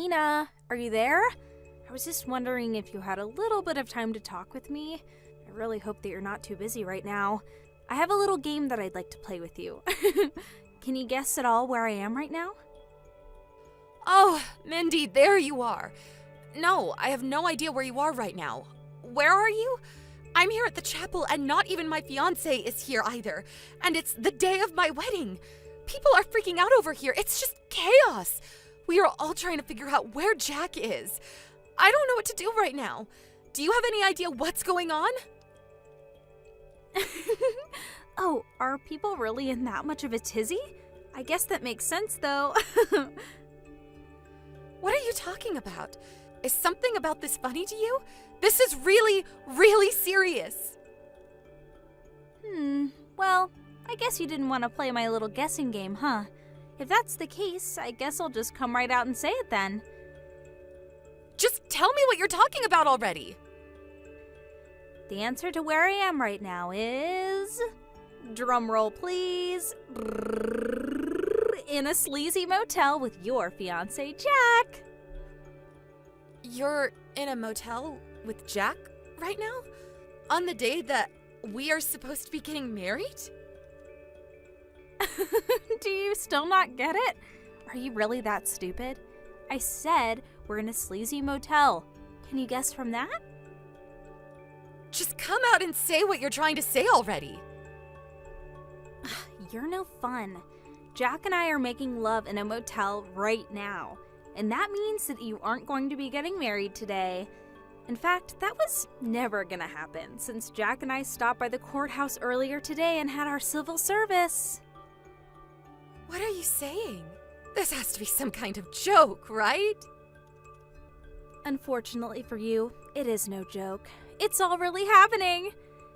Tina, are you there? I was just wondering if you had a little bit of time to talk with me. I really hope that you're not too busy right now. I have a little game that I'd like to play with you. Can you guess at all where I am right now? Oh, Mindy, there you are. No, I have no idea where you are right now. Where are you? I'm here at the chapel and not even my fiancé is here either. And it's the day of my wedding. People are freaking out over here. It's just chaos. We are all trying to figure out where Jack is. I don't know what to do right now. Do you have any idea what's going on? Oh, are people really in that much of a tizzy? I guess that makes sense, though. What are you talking about? Is something about this funny to you? This is really, really serious. Well, I guess you didn't want to play my little guessing game, huh? If that's the case, I guess I'll just come right out and say it then. Just tell me what you're talking about already. The answer to where I am right now is... drumroll please. In a sleazy motel with your fiancé, Jack. You're in a motel with Jack right now? On the day that we are supposed to be getting married? Do you still not get it? Are you really that stupid? I said we're in a sleazy motel. Can you guess from that? Just come out and say what you're trying to say already. You're no fun. Jack and I are making love in a motel right now. And that means that you aren't going to be getting married today. In fact, that was never gonna happen since Jack and I stopped by the courthouse earlier today and had our civil service. What are you saying? This has to be some kind of joke, right? Unfortunately for you, it is no joke. It's all really happening.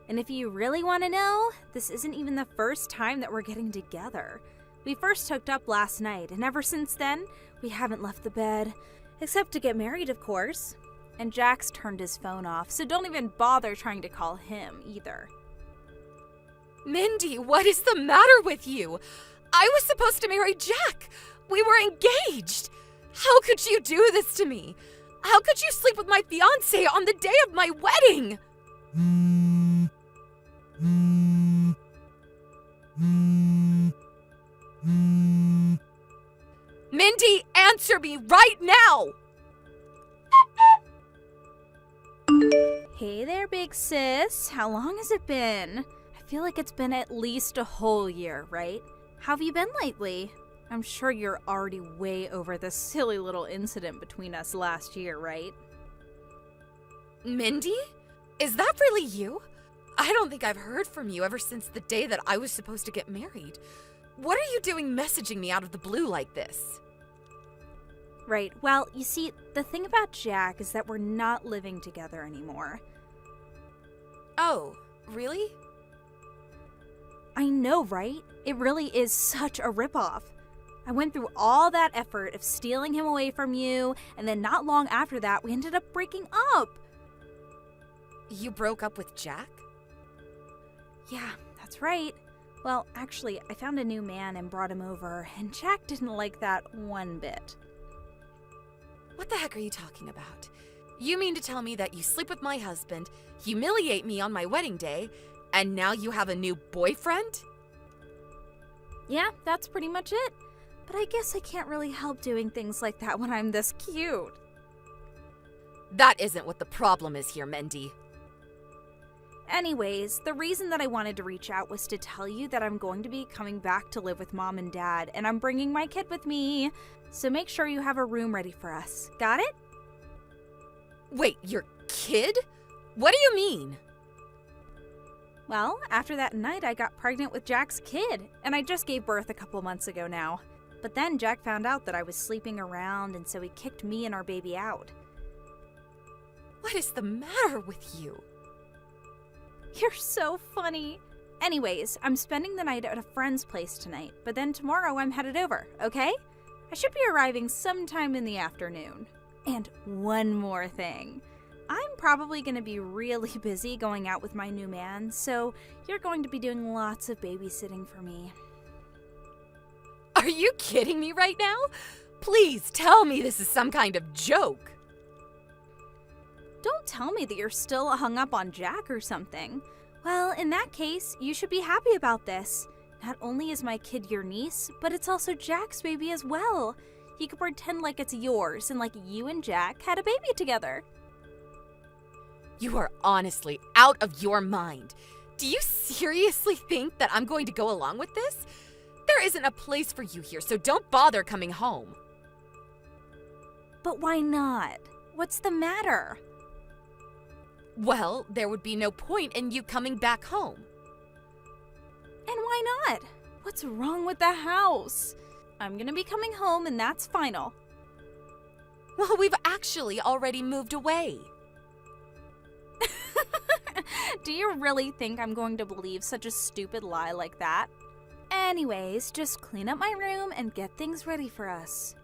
And if you really want to know, this isn't even the first time that we're getting together. We first hooked up last night, and ever since then, we haven't left the bed. Except to get married, of course. And Jack's turned his phone off, so don't even bother trying to call him either. Mindy, what is the matter with you? I was supposed to marry Jack. We were engaged. How could you do this to me? How could you sleep with my fiancé on the day of my wedding? Mindy, answer me right now! Hey there, big sis. How long has it been? I feel like it's been at least a whole year, right? How have you been lately? I'm sure you're already way over this silly little incident between us last year, right? Mindy? Is that really you? I don't think I've heard from you ever since the day that I was supposed to get married. What are you doing messaging me out of the blue like this? Right, well, you see, the thing about Jack is that we're not living together anymore. Oh, really? I know, right? It really is such a ripoff. I went through all that effort of stealing him away from you, and then not long after that, we ended up breaking up. You broke up with Jack? Yeah, that's right. Well, actually, I found a new man and brought him over, and Jack didn't like that one bit. What the heck are you talking about? You mean to tell me that you sleep with my husband, humiliate me on my wedding day, and now you have a new boyfriend? Yeah, that's pretty much it. But I guess I can't really help doing things like that when I'm this cute. That isn't what the problem is here, Mindy. Anyways, the reason that I wanted to reach out was to tell you that I'm going to be coming back to live with Mom and Dad, and I'm bringing my kid with me. So make sure you have a room ready for us. Got it? Wait, your kid? What do you mean? Well, after that night, I got pregnant with Jack's kid, and I just gave birth a couple months ago now. But then Jack found out that I was sleeping around, and so he kicked me and our baby out. What is the matter with you? You're so funny. Anyways, I'm spending the night at a friend's place tonight, but then tomorrow I'm headed over, okay? I should be arriving sometime in the afternoon. And one more thing. I'm probably going to be really busy going out with my new man, so you're going to be doing lots of babysitting for me. Are you kidding me right now? Please tell me this is some kind of joke. Don't tell me that you're still hung up on Jack or something. Well, in that case, you should be happy about this. Not only is my kid your niece, but it's also Jack's baby as well. You can pretend like it's yours and like you and Jack had a baby together. You are honestly out of your mind. Do you seriously think that I'm going to go along with this? There isn't a place for you here, so don't bother coming home. But why not? What's the matter? Well, there would be no point in you coming back home. And why not? What's wrong with the house? I'm gonna be coming home and that's final. Well, we've actually already moved away. Do you really think I'm going to believe such a stupid lie like that? Anyways, just clean up my room and get things ready for us.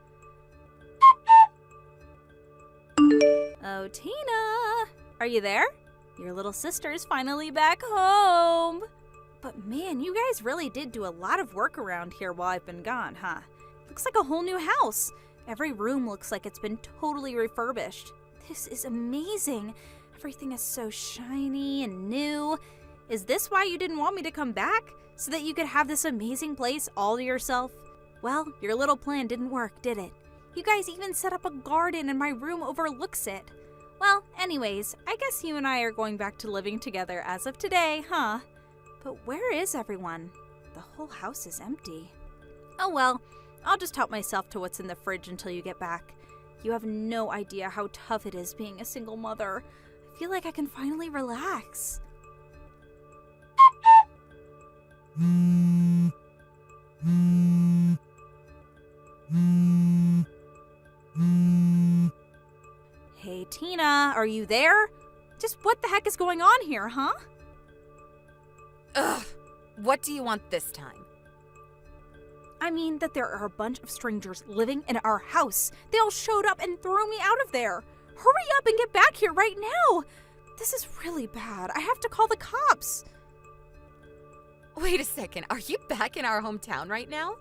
Oh, Tina! Are you there? Your little sister's finally back home! But man, you guys really did do a lot of work around here while I've been gone, huh? Looks like a whole new house. Every room looks like it's been totally refurbished. This is amazing. Everything is so shiny and new. Is this why you didn't want me to come back? So that you could have this amazing place all to yourself? Well, your little plan didn't work, did it? You guys even set up a garden and my room overlooks it. Well, anyways, I guess you and I are going back to living together as of today, huh? But where is everyone? The whole house is empty. Oh well, I'll just help myself to what's in the fridge until you get back. You have no idea how tough it is being a single mother. I feel like I can finally relax. Hey Tina, are you there? Just what the heck is going on here, huh? Ugh, what do you want this time? I mean that there are a bunch of strangers living in our house. They all showed up and threw me out of there. Hurry up and get back here right now. This is really bad. I have to call the cops. Wait a second, are you back in our hometown right now?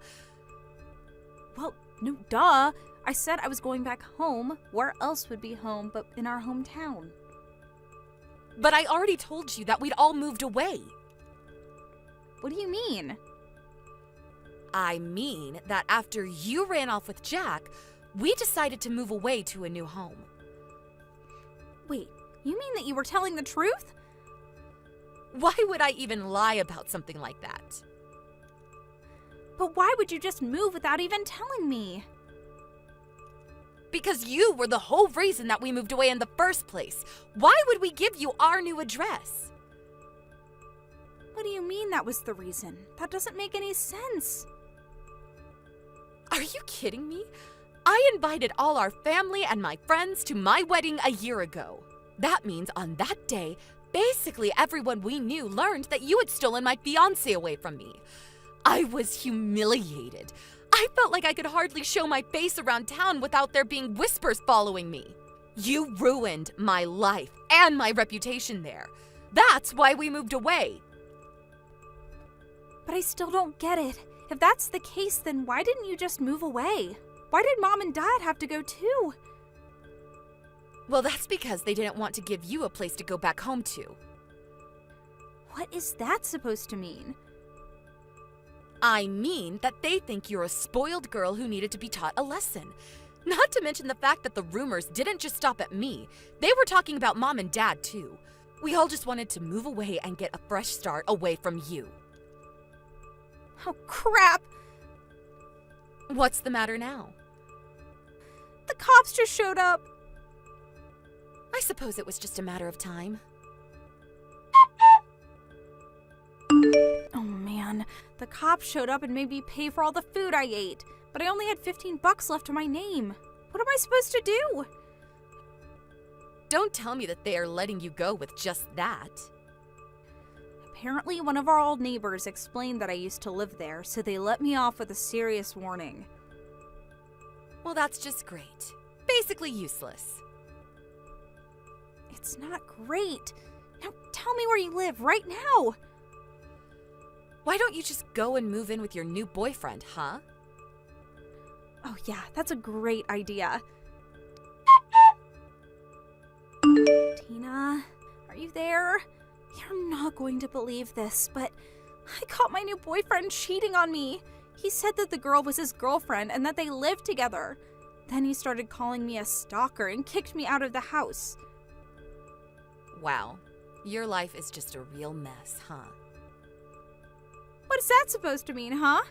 Well, no, duh. I said I was going back home. Where else would be home but in our hometown? But I already told you that we'd all moved away. What do you mean? I mean that after you ran off with Jack, we decided to move away to a new home. Wait, you mean that you were telling the truth? Why would I even lie about something like that? But why would you just move without even telling me? Because you were the whole reason that we moved away in the first place. Why would we give you our new address? What do you mean that was the reason? That doesn't make any sense. Are you kidding me? I invited all our family and my friends to my wedding a year ago. That means on that day, basically everyone we knew learned that you had stolen my fiancé away from me. I was humiliated. I felt like I could hardly show my face around town without there being whispers following me. You ruined my life and my reputation there. That's why we moved away. But I still don't get it. If that's the case, then why didn't you just move away? Why did Mom and Dad have to go too? Well, that's because they didn't want to give you a place to go back home to. What is that supposed to mean? I mean that they think you're a spoiled girl who needed to be taught a lesson. Not to mention the fact that the rumors didn't just stop at me. They were talking about Mom and Dad too. We all just wanted to move away and get a fresh start away from you. Oh, crap! What's the matter now? The cops just showed up. I suppose it was just a matter of time. Oh man, the cops showed up and made me pay for all the food I ate, but I only had $15 left to my name. What am I supposed to do? Don't tell me that they are letting you go with just that. Apparently, one of our old neighbors explained that I used to live there, so they let me off with a serious warning. Well, that's just great. Basically useless. It's not great. Now tell me where you live right now. Why don't you just go and move in with your new boyfriend, huh? Oh yeah, that's a great idea. Tina, are you there? You're not going to believe this, but I caught my new boyfriend cheating on me. He said that the girl was his girlfriend and that they lived together. Then he started calling me a stalker and kicked me out of the house. Wow, your life is just a real mess, huh? What is that supposed to mean, huh?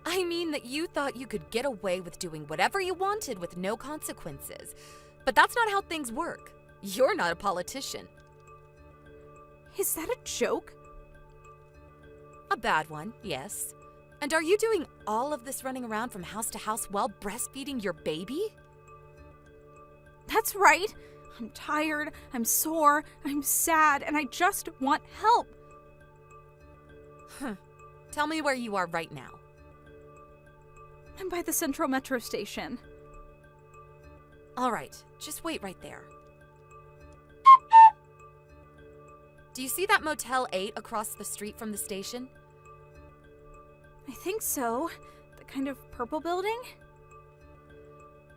I mean that you thought you could get away with doing whatever you wanted with no consequences. But that's not how things work. You're not a politician. Is that a joke? A bad one, yes. And are you doing all of this running around from house to house while breastfeeding your baby? That's right. I'm tired, I'm sore, I'm sad, and I just want help. Tell me where you are right now. I'm by the Central Metro station. All right, just wait right there. Do you see that Motel 8 across the street from the station? I think so. The kind of purple building?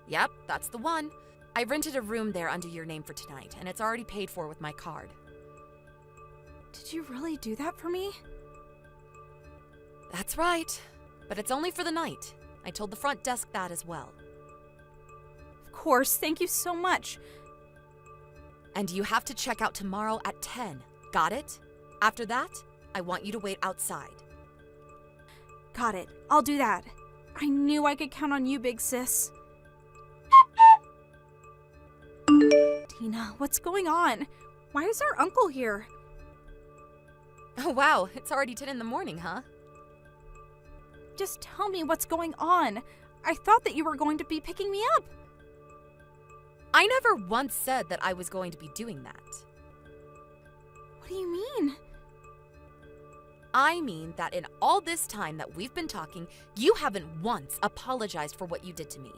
Yep, that's the one. I rented a room there under your name for tonight, and it's already paid for with my card. Did you really do that for me? That's right, but it's only for the night. I told the front desk that as well. Of course, thank you so much. And you have to check out tomorrow at 10. Got it? After that, I want you to wait outside. Got it. I'll do that. I knew I could count on you, big sis. Tina, what's going on? Why is our uncle here? Oh wow, it's already 10 in the morning, huh? Just tell me what's going on. I thought that you were going to be picking me up. I never once said that I was going to be doing that. What do you mean? I mean that in all this time that we've been talking, you haven't once apologized for what you did to me.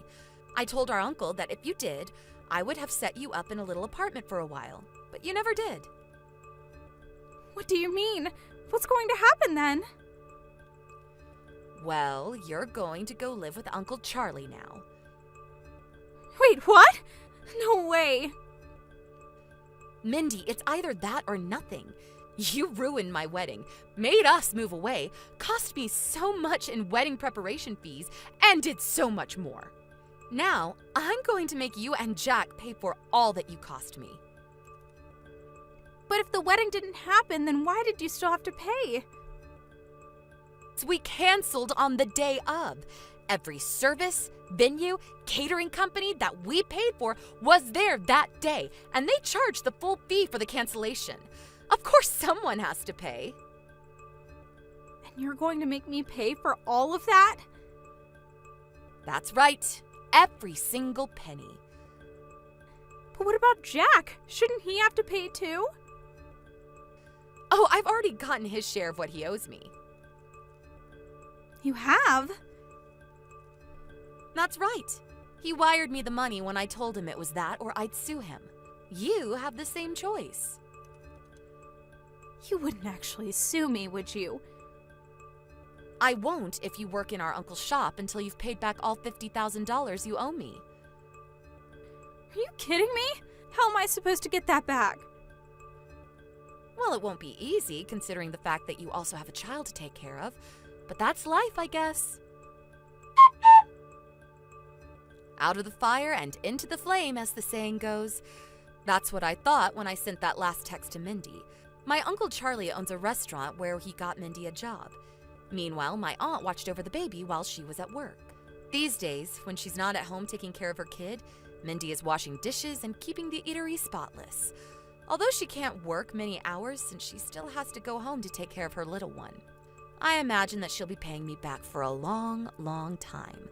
I told our uncle that if you did, I would have set you up in a little apartment for a while, but you never did. What do you mean? What's going to happen then? Well, you're going to go live with Uncle Charlie now. Wait, what? No way. Mindy, it's either that or nothing. You ruined my wedding, made us move away, cost me so much in wedding preparation fees, and did so much more. Now, I'm going to make you and Jack pay for all that you cost me. But if the wedding didn't happen, then why did you still have to pay? We canceled on the day of. Every service, venue, catering company that we paid for was there that day, and they charged the full fee for the cancellation. Of course someone has to pay. And you're going to make me pay for all of that? That's right. Every single penny. But what about Jack? Shouldn't he have to pay too? Oh, I've already gotten his share of what he owes me. You have? That's right. He wired me the money when I told him it was that or I'd sue him. You have the same choice. You wouldn't actually sue me, would you? I won't if you work in our uncle's shop until you've paid back all $50,000 you owe me. Are you kidding me? How am I supposed to get that back? Well, it won't be easy considering the fact that you also have a child to take care of, but that's life, I guess. Out of the fire and into the flame, as the saying goes. That's what I thought when I sent that last text to Mindy. My Uncle Charlie owns a restaurant where he got Mindy a job. Meanwhile, my aunt watched over the baby while she was at work. These days, when she's not at home taking care of her kid, Mindy is washing dishes and keeping the eatery spotless. Although she can't work many hours since she still has to go home to take care of her little one. I imagine that she'll be paying me back for a long, long time.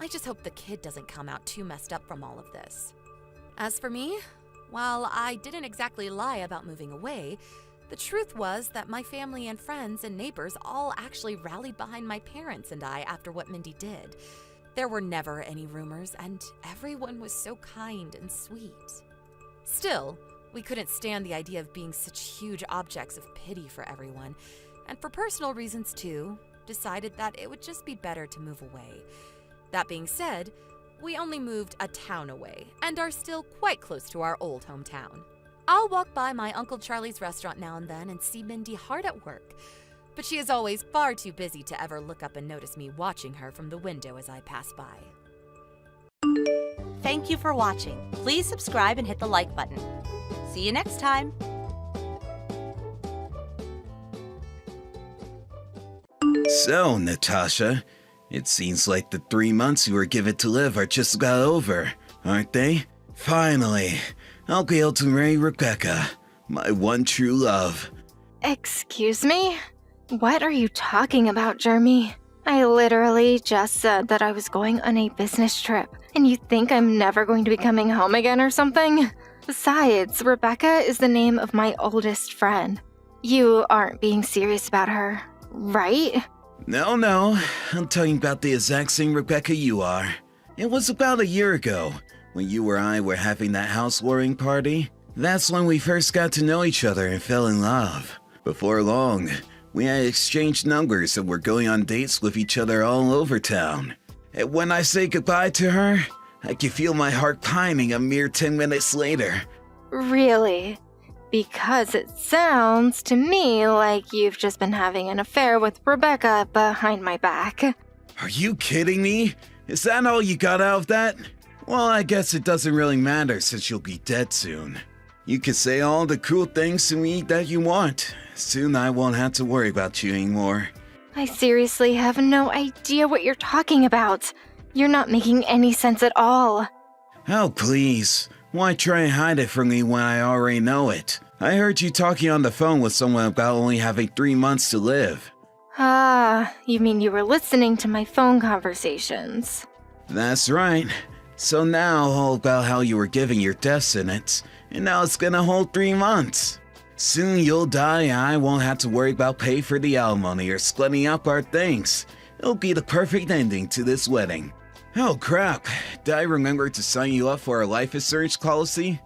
I just hope the kid doesn't come out too messed up from all of this. As for me, while I didn't exactly lie about moving away, the truth was that my family and friends and neighbors all actually rallied behind my parents and I after what Mindy did. There were never any rumors, and everyone was so kind and sweet. Still, we couldn't stand the idea of being such huge objects of pity for everyone, and for personal reasons too. decided that it would just be better to move away. That being said, we only moved a town away and are still quite close to our old hometown. I'll walk by my Uncle Charlie's restaurant now and then and see Mindy hard at work, but she is always far too busy to ever look up and notice me watching her from the window as I pass by. Thank you for watching. Please subscribe and hit the like button. See you next time. So, Natasha, it seems like the 3 months you were given to live are just about over, aren't they? Finally, I'll be able to marry Rebecca, my one true love. Excuse me? What are you talking about, Jeremy? I literally just said that I was going on a business trip, and you think I'm never going to be coming home again or something? Besides, Rebecca is the name of my oldest friend. You aren't being serious about her, right? No, I'm talking about the exact same Rebecca you are. It was about a year ago, when you or I were having that housewarming party. That's when we first got to know each other and fell in love. Before long, we had exchanged numbers and were going on dates with each other all over town. And when I say goodbye to her, I can feel my heart pining a mere 10 minutes later. Really? Because it sounds to me like you've just been having an affair with Rebecca behind my back. Are you kidding me? Is that all you got out of that? Well, I guess it doesn't really matter since you'll be dead soon. You can say all the cool things to me that you want. Soon I won't have to worry about you anymore. I seriously have no idea what you're talking about. You're not making any sense at all. Oh, please. Why try and hide it from me when I already know it? I heard you talking on the phone with someone about only having 3 months to live. Ah, you mean you were listening to my phone conversations? That's right. So now all about how you were giving your death sentence, and now it's gonna hold 3 months. Soon you'll die and I won't have to worry about pay for the alimony or splitting up our things. It'll be the perfect ending to this wedding. Oh crap, did I remember to sign you up for a life insurance policy?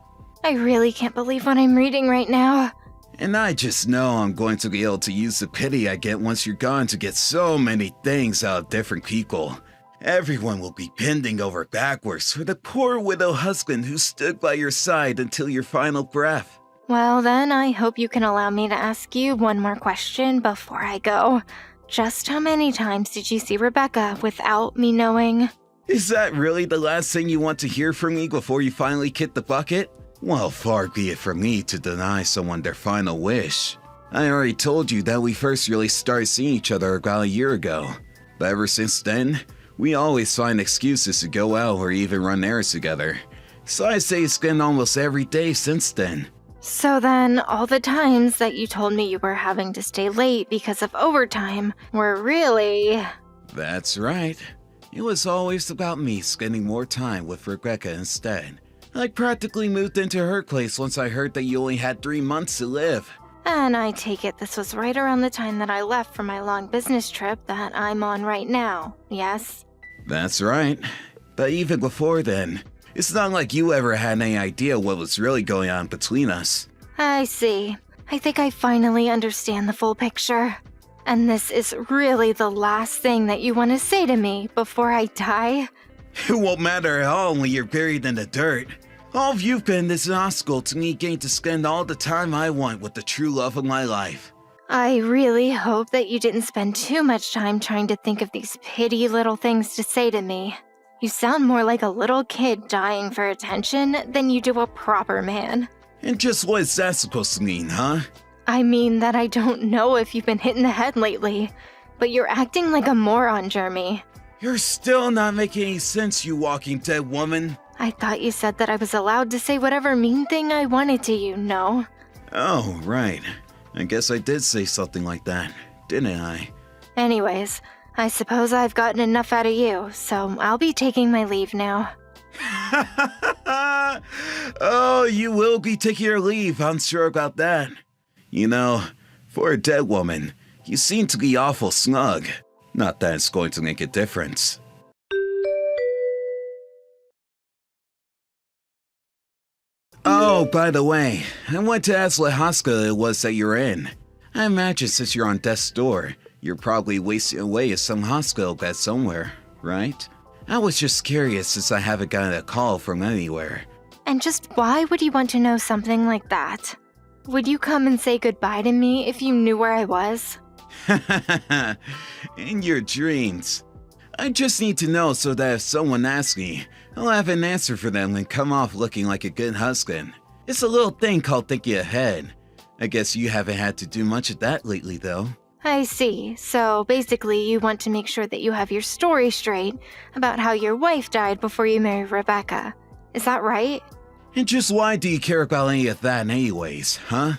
I really can't believe what I'm reading right now. And I just know I'm going to be able to use the pity I get once you're gone to get so many things out of different people. Everyone will be bending over backwards for the poor widow husband who stood by your side until your final breath. Well then, I hope you can allow me to ask you one more question before I go. Just how many times did you see Rebecca without me knowing? Is that really the last thing you want to hear from me before you finally kick the bucket? Well, far be it from me to deny someone their final wish. I already told you that we first really started seeing each other about a year ago. But ever since then, we always find excuses to go out or even run errands together. So I say it's been almost every day since then. So then, all the times that you told me you were having to stay late because of overtime were really... That's right. It was always about me spending more time with Rebecca instead. I practically moved into her place once I heard that you only had 3 months to live. And I take it this was right around the time that I left for my long business trip that I'm on right now, yes? That's right. But even before then, it's not like you ever had any idea what was really going on between us. I see. I think I finally understand the full picture. And this is really the last thing that you want to say to me before I die? It won't matter at all when you're buried in the dirt. All you've been is an obstacle to me getting to spend all the time I want with the true love of my life. I really hope that you didn't spend too much time trying to think of these petty little things to say to me. You sound more like a little kid dying for attention than you do a proper man. And just what is that supposed to mean, huh? I mean that I don't know if you've been hit in the head lately, but you're acting like a moron, Jeremy. You're still not making any sense, you walking dead woman. I thought you said that I was allowed to say whatever mean thing I wanted to you, no? Oh, right. I guess I did say something like that, didn't I? Anyways, I suppose I've gotten enough out of you, so I'll be taking my leave now. Oh, you will be taking your leave, I'm sure about that. You know, for a dead woman, you seem to be awful snug. Not that it's going to make a difference. Oh, by the way, I wanted to ask what hospital it was that you're in. I imagine since you're on death's door, You're probably wasting away at some hospital bed somewhere, right? I was just curious since I haven't gotten a call from anywhere. And just why would you want to know something like that? Would you come and say goodbye to me if you knew where I was? In your dreams. I just need to know so that if someone asks me, I'll have an answer for them and come off looking like a good husband. It's a little thing called thinking ahead. I guess you haven't had to do much of that lately, though. I see. So basically, you want to make sure that you have your story straight about how your wife died before you married Rebecca. Is that right? And just why do you care about any of that anyways, huh?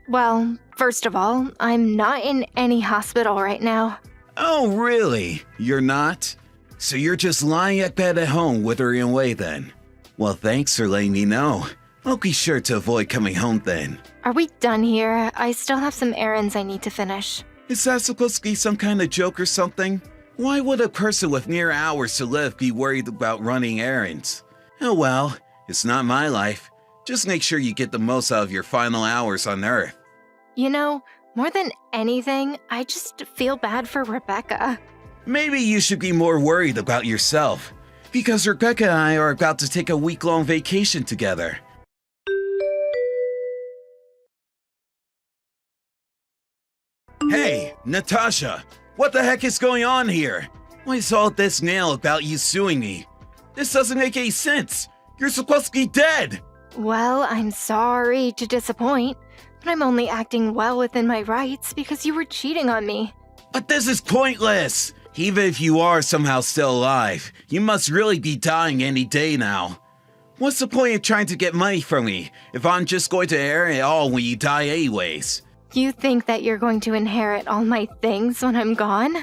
Well, first of all, I'm not in any hospital right now. Oh, really? You're not? So you're just lying at bed at home withering away then? Well, thanks for letting me know. I'll be sure to avoid coming home then. Are we done here? I still have some errands I need to finish. Is that supposed to be some kind of joke or something? Why would a person with mere hours to live be worried about running errands? Oh well, it's not my life. Just make sure you get the most out of your final hours on Earth. You know, more than anything, I just feel bad for Rebecca. Maybe you should be more worried about yourself. Because Rebecca and I are about to take a week-long vacation together. Hey, Natasha! What the heck is going on here? Why is all this now about you suing me? This doesn't make any sense! You're supposed to be dead! Well, I'm sorry to disappoint, but I'm only acting well within my rights because you were cheating on me. But this is pointless! Even if you are somehow still alive, you must really be dying any day now. What's the point of trying to get money from me if I'm just going to inherit it all when you die anyways? You think that you're going to inherit all my things when I'm gone?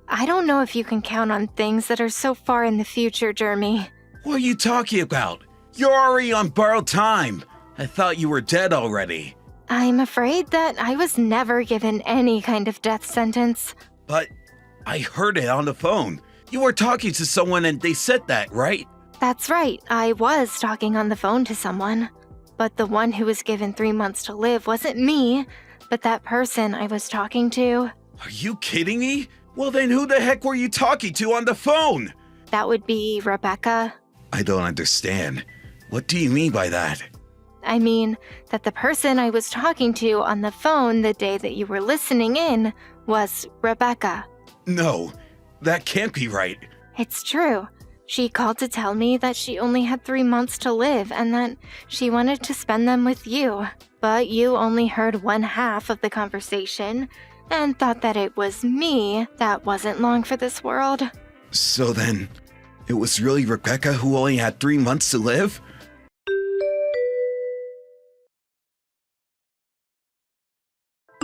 I don't know if you can count on things that are so far in the future, Jeremy. What are you talking about? You're already on borrowed time. I thought you were dead already. I'm afraid that I was never given any kind of death sentence. But I heard it on the phone. You were talking to someone and they said that, right? That's right, I was talking on the phone to someone. But the one who was given 3 months to live wasn't me, but that person I was talking to. Are you kidding me? Well then who the heck were you talking to on the phone? That would be Rebecca. I don't understand. What do you mean by that? I mean that the person I was talking to on the phone the day that you were listening in was Rebecca. No, that can't be right. It's true. She called to tell me that she only had 3 months to live and that she wanted to spend them with you. But you only heard one half of the conversation and thought that it was me that wasn't long for this world. So then, it was really Rebecca who only had 3 months to live?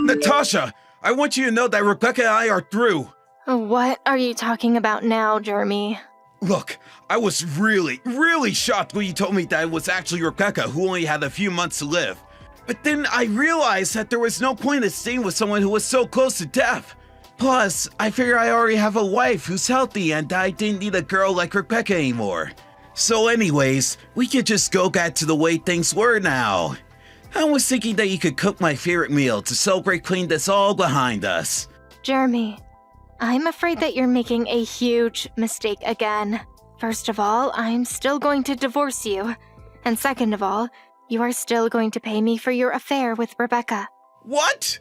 Natasha! I want you to know that Rebecca and I are through! What are you talking about now, Jeremy? Look, I was really shocked when you told me that it was actually Rebecca who only had a few months to live. But then I realized that there was no point in staying with someone who was so close to death. Plus, I figure I already have a wife who's healthy and I didn't need a girl like Rebecca anymore. So anyways, we could just go back to the way things were now. I was thinking that you could cook my favorite meal to celebrate putting this all behind us. Jeremy, I'm afraid that you're making a huge mistake again. First of all, I'm still going to divorce you. And second of all, you are still going to pay me for your affair with Rebecca. What?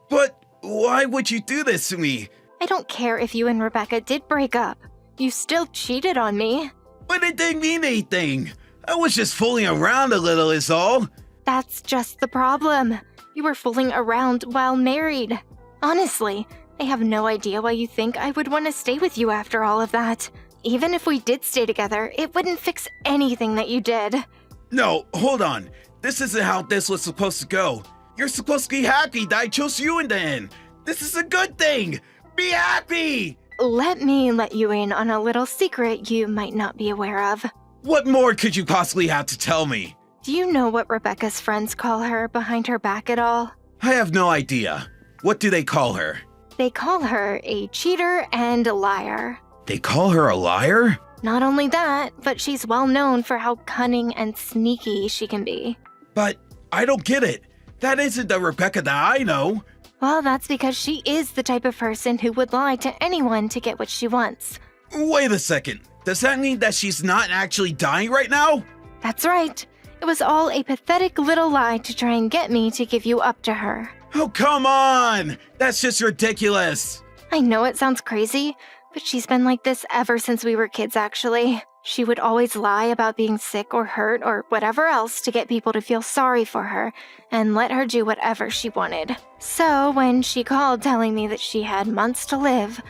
But why would you do this to me? I don't care if you and Rebecca did break up. You still cheated on me. But it didn't mean anything. I was just fooling around a little is all. That's just the problem. You were fooling around while married. Honestly, I have no idea why you think I would want to stay with you after all of that. Even if we did stay together, it wouldn't fix anything that you did. No, hold on. This isn't how this was supposed to go. You're supposed to be happy that I chose you in the end. This is a good thing. Be happy! Let me let you in on a little secret you might not be aware of. What more could you possibly have to tell me? Do you know what Rebecca's friends call her behind her back at all? I have no idea. What do they call her? They call her a cheater and a liar. They call her a liar? Not only that, but she's well known for how cunning and sneaky she can be. But I don't get it. That isn't the Rebecca that I know. Well, that's because she is the type of person who would lie to anyone to get what she wants. Wait a second. Does that mean that she's not actually dying right now? That's right. It was all a pathetic little lie to try and get me to give you up to her. Oh, come on! That's just ridiculous! I know it sounds crazy, but she's been like this ever since we were kids, actually. She would always lie about being sick or hurt or whatever else to get people to feel sorry for her and let her do whatever she wanted. So when she called telling me that she had months to live,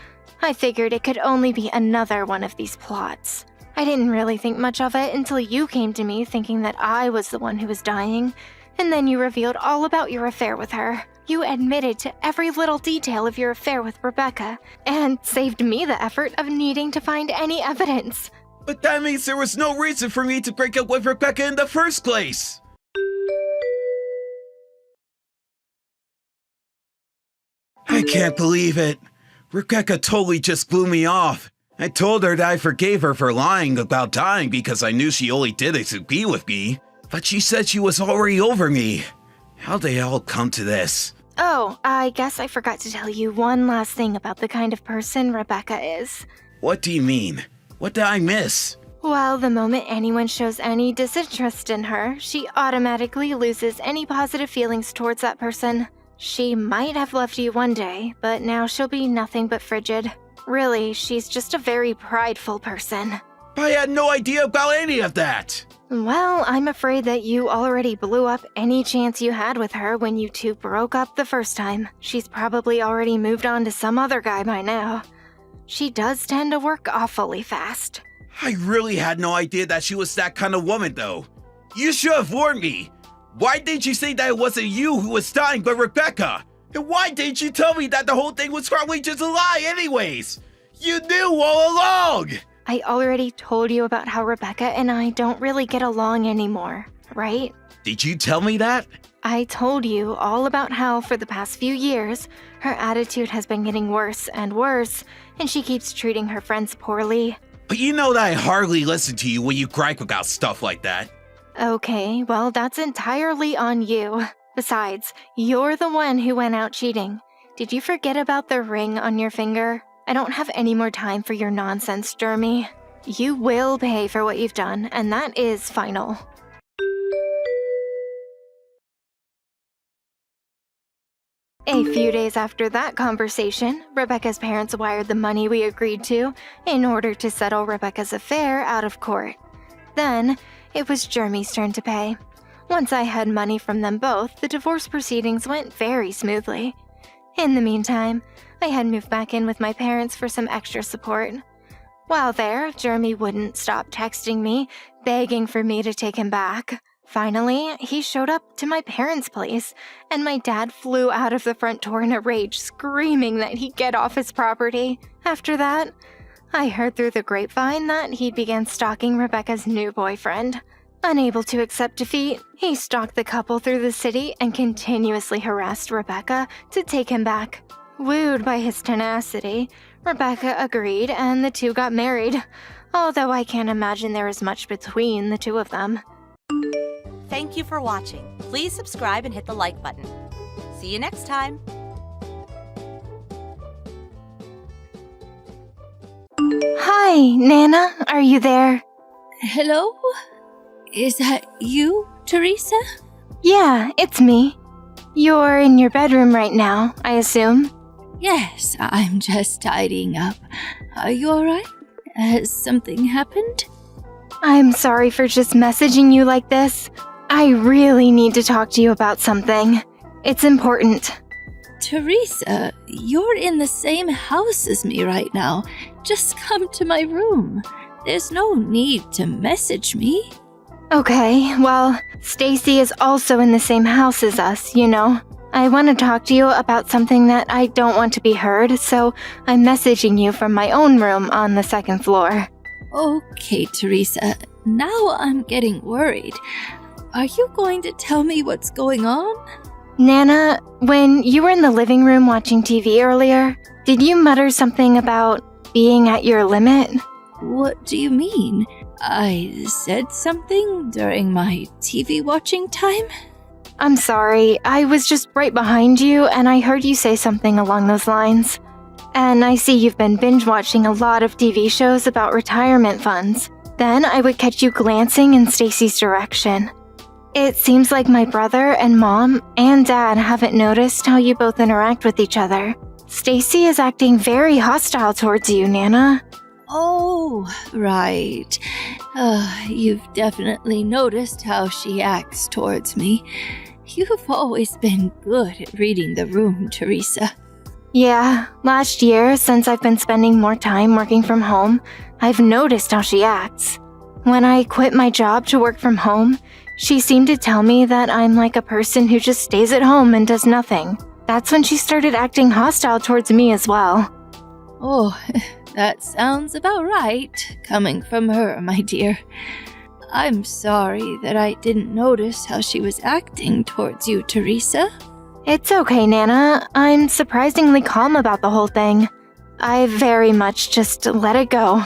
I figured it could only be another one of these plots. I didn't really think much of it until you came to me thinking that I was the one who was dying, and then you revealed all about your affair with her. You admitted to every little detail of your affair with Rebecca, and saved me the effort of needing to find any evidence. But that means there was no reason for me to break up with Rebecca in the first place! I can't believe it. Rebecca totally just blew me off. I told her that I forgave her for lying about dying because I knew she only did it to be with me. But she said she was already over me. How'd they all come to this? Oh, I guess I forgot to tell you one last thing about the kind of person Rebecca is. What do you mean? What did I miss? Well, the moment anyone shows any disinterest in her, she automatically loses any positive feelings towards that person. She might have loved you one day, but now she'll be nothing but frigid. Really, she's just a very prideful person. I had no idea about any of that! Well, I'm afraid that you already blew up any chance you had with her when you two broke up the first time. She's probably already moved on to some other guy by now. She does tend to work awfully fast. I really had no idea that she was that kind of woman, though. You should have warned me. Why didn't you say that it wasn't you who was dying but Rebecca? And why didn't you tell me that the whole thing was probably just a lie anyways? You knew all along! I already told you about how Rebecca and I don't really get along anymore, right? Did you tell me that? I told you all about how for the past few years, her attitude has been getting worse and worse, and she keeps treating her friends poorly. But you know that I hardly listen to you when you gripe about stuff like that. Okay, well, that's entirely on you. Besides, you're the one who went out cheating. Did you forget about the ring on your finger? I don't have any more time for your nonsense, Jeremy. You will pay for what you've done, and that is final. A few days after that conversation, Rebecca's parents wired the money we agreed to in order to settle Rebecca's affair out of court. Then, it was Jeremy's turn to pay. Once I had money from them both, the divorce proceedings went very smoothly. In the meantime, I had moved back in with my parents for some extra support. While there, Jeremy wouldn't stop texting me, begging for me to take him back. Finally, he showed up to my parents' place, and my dad flew out of the front door in a rage, screaming that he'd get off his property. After that, I heard through the grapevine that he began stalking Rebecca's new boyfriend. Unable to accept defeat, he stalked the couple through the city and continuously harassed Rebecca to take him back. Wooed by his tenacity, Rebecca agreed and the two got married, although I can't imagine there is much between the two of them. Thank you for watching. Please subscribe and hit the like button. See you next time. Hi, Nana, are you there? Hello? Is that you, Teresa? Yeah, it's me. You're in your bedroom right now, I assume. Yes, I'm just tidying up. Are you alright? Has something happened? I'm sorry for just messaging you like this. I really need to talk to you about something. It's important. Teresa, you're in the same house as me right now. Just come to my room. There's no need to message me. Okay, well, Stacy is also in the same house as us, you know. I want to talk to you about something that I don't want to be heard, so I'm messaging you from my own room on the second floor. Okay, Teresa, now I'm getting worried. Are you going to tell me what's going on? Nana, when you were in the living room watching TV earlier, did you mutter something about being at your limit? What do you mean? I said something during my TV watching time? I'm sorry. I was just right behind you and I heard you say something along those lines. And I see you've been binge-watching a lot of TV shows about retirement funds. Then I would catch you glancing in Stacy's direction. It seems like my brother and mom and dad haven't noticed how you both interact with each other. Stacy is acting very hostile towards you, Nana. Oh, right. You've definitely noticed how she acts towards me. You've always been good at reading the room, Teresa. Yeah, last year, since I've been spending more time working from home, I've noticed how she acts. When I quit my job to work from home, she seemed to tell me that I'm like a person who just stays at home and does nothing. That's when she started acting hostile towards me as well. Oh, that sounds about right, coming from her, my dear. I'm sorry that I didn't notice how she was acting towards you, Teresa. It's okay, Nana. I'm surprisingly calm about the whole thing. I very much just let it go.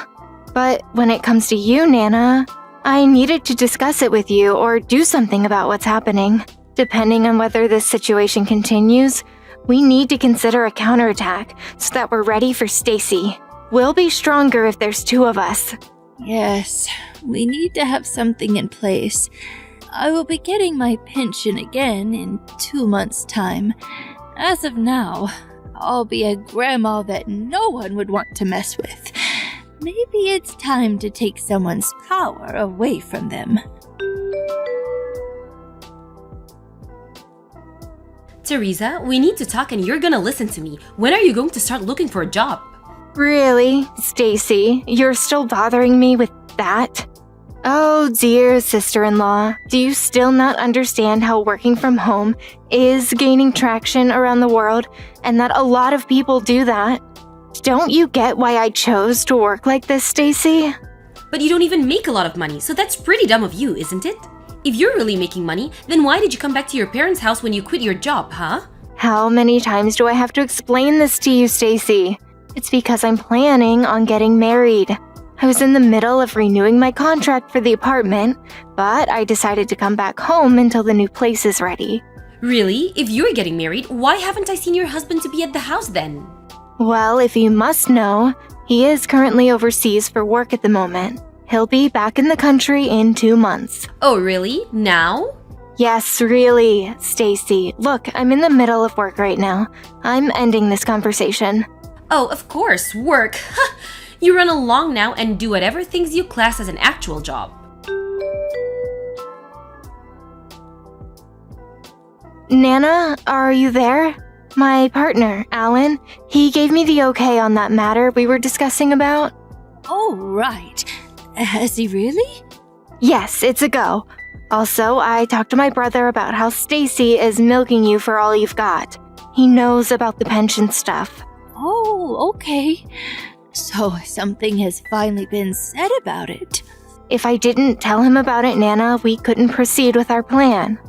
But when it comes to you, Nana, I needed to discuss it with you or do something about what's happening. Depending on whether this situation continues, we need to consider a counterattack so that we're ready for Stacy. We'll be stronger if there's two of us. Yes, we need to have something in place. I will be getting my pension again in 2 months' time. As of now, I'll be a grandma that no one would want to mess with. Maybe it's time to take someone's power away from them. Teresa, we need to talk and you're gonna listen to me. When are you going to start looking for a job? Really? Stacy, you're still bothering me with that? Oh dear sister-in-law, do you still not understand how working from home is gaining traction around the world and that a lot of people do that? Don't you get why I chose to work like this, Stacy? But you don't even make a lot of money, so that's pretty dumb of you, isn't it? If you're really making money, then why did you come back to your parents' house when you quit your job, huh? How many times do I have to explain this to you, Stacy? It's because I'm planning on getting married. I was in the middle of renewing my contract for the apartment, but I decided to come back home until the new place is ready. Really? If you're getting married, why haven't I seen your husband to be at the house then? Well, if you must know, he is currently overseas for work at the moment. He'll be back in the country in 2 months. Oh, really? Now? Yes, really, Stacy. Look, I'm in the middle of work right now. I'm ending this conversation. Oh, of course, work. You run along now and do whatever things you class as an actual job. Nana, are you there? My partner, Alan, he gave me the okay on that matter we were discussing about. Oh, right. Has he really? Yes, it's a go. Also, I talked to my brother about how Stacy is milking you for all you've got. He knows about the pension stuff. Oh, okay. So something has finally been said about it. If I didn't tell him about it, Nana, we couldn't proceed with our plan.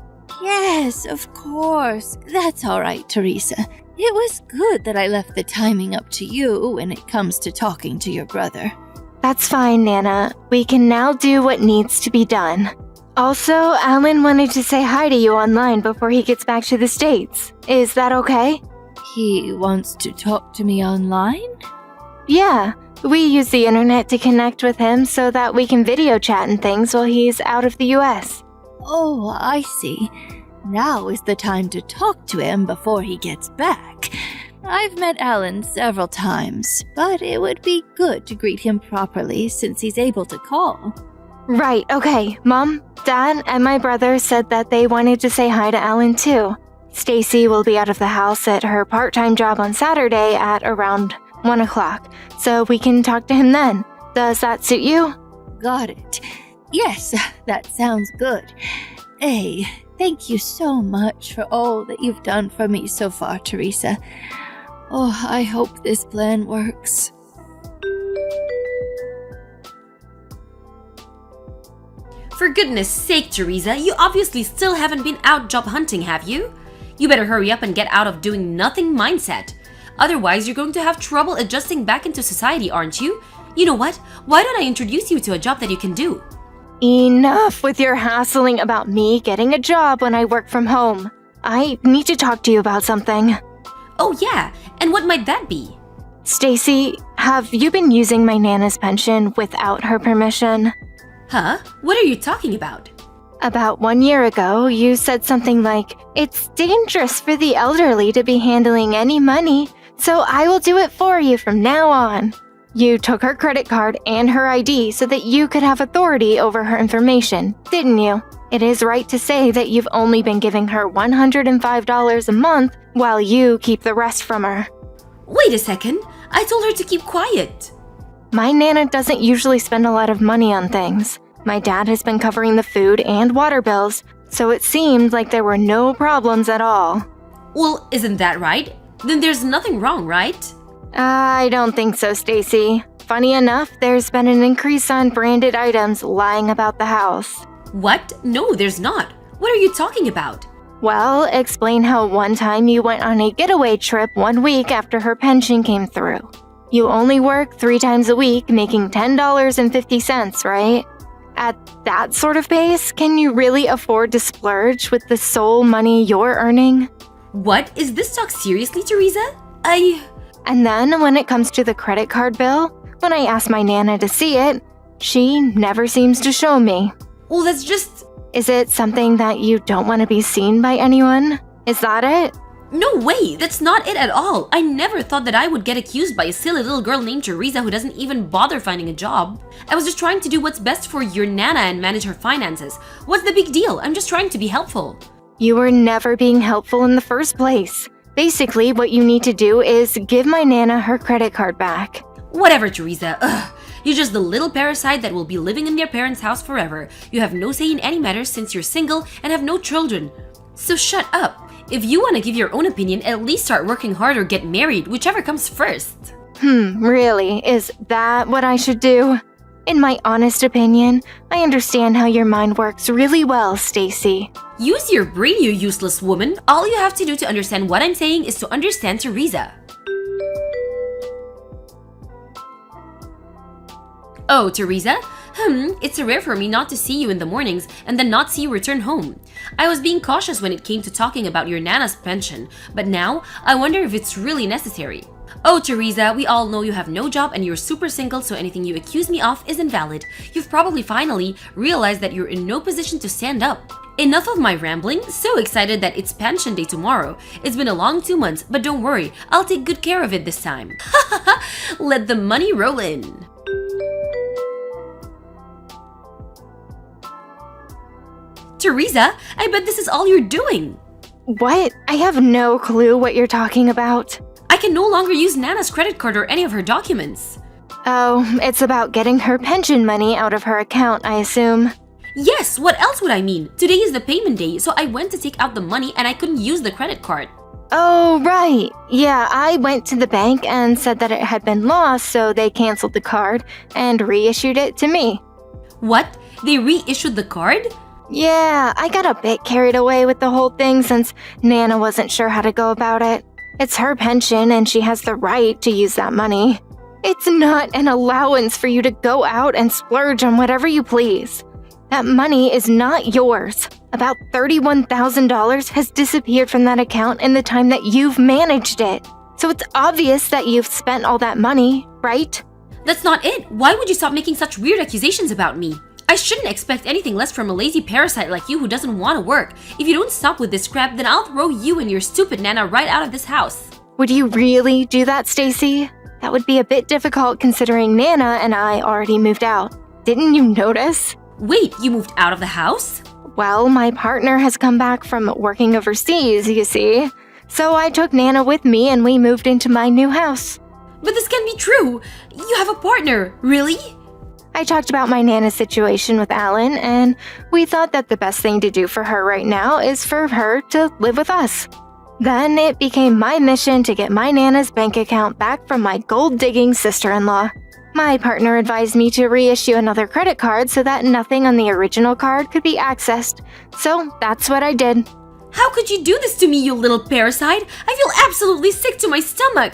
Yes, of course. That's all right, Teresa. It was good that I left the timing up to you when it comes to talking to your brother. That's fine, Nana. We can now do what needs to be done. Also, Alan wanted to say hi to you online before he gets back to the States. Is that okay? He wants to talk to me online? Yeah, we use the internet to connect with him so that we can video chat and things while he's out of the US. Oh, I see. Now is the time to talk to him before he gets back. I've met Alan several times, but it would be good to greet him properly since he's able to call. Right, okay. Mom, Dad, and my brother said that they wanted to say hi to Alan too. Stacy will be out of the house at her part-time job on Saturday at around 1 o'clock, so we can talk to him then. Does that suit you? Got it. Yes, that sounds good. Hey, thank you so much for all that you've done for me so far, Teresa. Oh, I hope this plan works. For goodness sake, Teresa, you obviously still haven't been out job hunting, have you? You better hurry up and get out of doing nothing mindset. Otherwise, you're going to have trouble adjusting back into society, aren't you? You know what? Why don't I introduce you to a job that you can do? Enough with your hassling about me getting a job when I work from home. I need to talk to you about something. Oh yeah, and what might that be? Stacy, have you been using my Nana's pension without her permission? Huh? What are you talking about? About 1 year ago, you said something like, "It's dangerous for the elderly to be handling any money, so I will do it for you from now on." You took her credit card and her ID so that you could have authority over her information, didn't you? It is right to say that you've only been giving her $105 a month while you keep the rest from her. Wait a second, I told her to keep quiet. My Nana doesn't usually spend a lot of money on things. My dad has been covering the food and water bills, so it seemed like there were no problems at all. Well, isn't that right? Then there's nothing wrong, right? I don't think so, Stacy. Funny enough, there's been an increase on branded items lying about the house. What? No, there's not. What are you talking about? Well, explain how one time you went on a getaway trip 1 week after her pension came through. You only work 3 times a week, making $10.50, right? At that sort of pace, can you really afford to splurge with the sole money you're earning? What? Is this talk seriously, Teresa? And then when it comes to the credit card bill, when I ask my Nana to see it, she never seems to show me. Well, that's just... Is it something that you don't want to be seen by anyone? Is that it? No way, that's not it at all. I never thought that I would get accused by a silly little girl named Teresa who doesn't even bother finding a job. I was just trying to do what's best for your Nana and manage her finances. What's the big deal? I'm just trying to be helpful. You were never being helpful in the first place. Basically, what you need to do is give my Nana her credit card back. Whatever, Teresa. Ugh. You're just the little parasite that will be living in their parents' house forever. You have no say in any matters since you're single and have no children. So shut up. If you want to give your own opinion, at least start working hard or get married, whichever comes first. Really? Is that what I should do? In my honest opinion, I understand how your mind works really well, Stacy. Use your brain, you useless woman. All you have to do to understand what I'm saying is to understand Teresa. Oh, Teresa? It's rare for me not to see you in the mornings and then not see you return home. I was being cautious when it came to talking about your Nana's pension, but now I wonder if it's really necessary. Oh, Teresa, we all know you have no job and you're super single, so anything you accuse me of is invalid. You've probably finally realized that you're in no position to stand up. Enough of my rambling. So excited that it's pension day tomorrow. It's been a long 2 months, but don't worry, I'll take good care of it this time. Let the money roll in. Teresa, I bet this is all you're doing. What? I have no clue what you're talking about. I can no longer use Nana's credit card or any of her documents. Oh, it's about getting her pension money out of her account, I assume. Yes, what else would I mean? Today is the payment day, so I went to take out the money and I couldn't use the credit card. Oh, right. Yeah, I went to the bank and said that it had been lost, so they canceled the card and reissued it to me. What? They reissued the card? Yeah, I got a bit carried away with the whole thing since Nana wasn't sure how to go about it. It's her pension and she has the right to use that money. It's not an allowance for you to go out and splurge on whatever you please. That money is not yours. About $31,000 has disappeared from that account in the time that you've managed it. So it's obvious that you've spent all that money, right? That's not it. Why would you stop making such weird accusations about me? I shouldn't expect anything less from a lazy parasite like you who doesn't want to work. If you don't stop with this crap, then I'll throw you and your stupid Nana right out of this house. Would you really do that, Stacy? That would be a bit difficult considering Nana and I already moved out. Didn't you notice? Wait, you moved out of the house? Well, my partner has come back from working overseas, you see. So I took Nana with me and we moved into my new house. But this can't be true. You have a partner, really? I talked about my Nana's situation with Alan, and we thought that the best thing to do for her right now is for her to live with us. Then it became my mission to get my Nana's bank account back from my gold-digging sister-in-law. My partner advised me to reissue another credit card so that nothing on the original card could be accessed. So that's what I did. How could you do this to me, you little parasite? I feel absolutely sick to my stomach.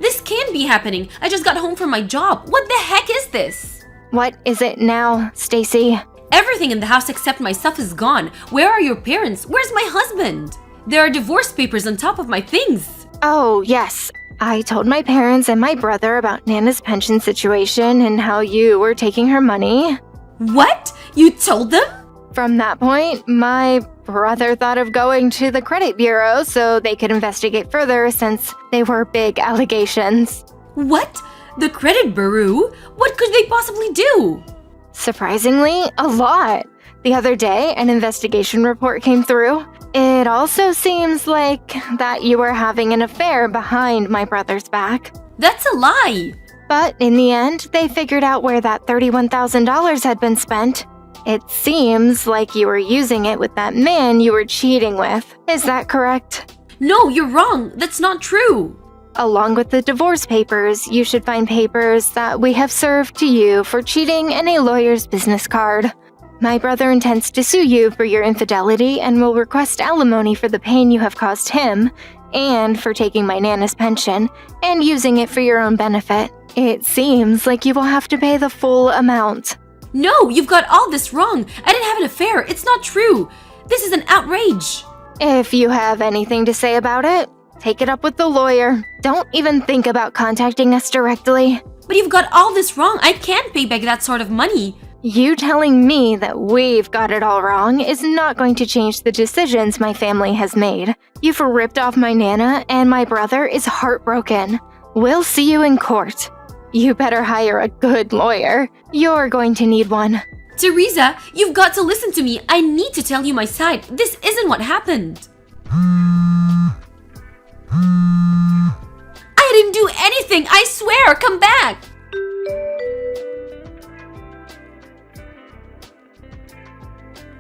This can't be happening. I just got home from my job. What the heck is this? What is it now, Stacy? Everything in the house except my stuff is gone. Where are your parents? Where's my husband? There are divorce papers on top of my things. Oh, yes. I told my parents and my brother about Nana's pension situation and how you were taking her money. What? You told them? From that point, my brother thought of going to the credit bureau so they could investigate further since they were big allegations. What? The credit bureau? What could they possibly do? Surprisingly, a lot. The other day, an investigation report came through. It also seems like that you were having an affair behind my brother's back. That's a lie. But in the end, they figured out where that $31,000 had been spent. It seems like you were using it with that man you were cheating with. Is that correct? No, you're wrong. That's not true. Along with the divorce papers, you should find papers that we have served to you for cheating and a lawyer's business card. My brother intends to sue you for your infidelity and will request alimony for the pain you have caused him and for taking my Nana's pension and using it for your own benefit. It seems like you will have to pay the full amount. No, you've got all this wrong. I didn't have an affair. It's not true. This is an outrage. If you have anything to say about it, take it up with the lawyer. Don't even think about contacting us directly. But you've got all this wrong. I can't pay back that sort of money. You telling me that we've got it all wrong is not going to change the decisions my family has made. You've ripped off my Nana, and my brother is heartbroken. We'll see you in court. You better hire a good lawyer. You're going to need one. Teresa, you've got to listen to me. I need to tell you my side. This isn't what happened. I didn't do anything. I swear. Come back.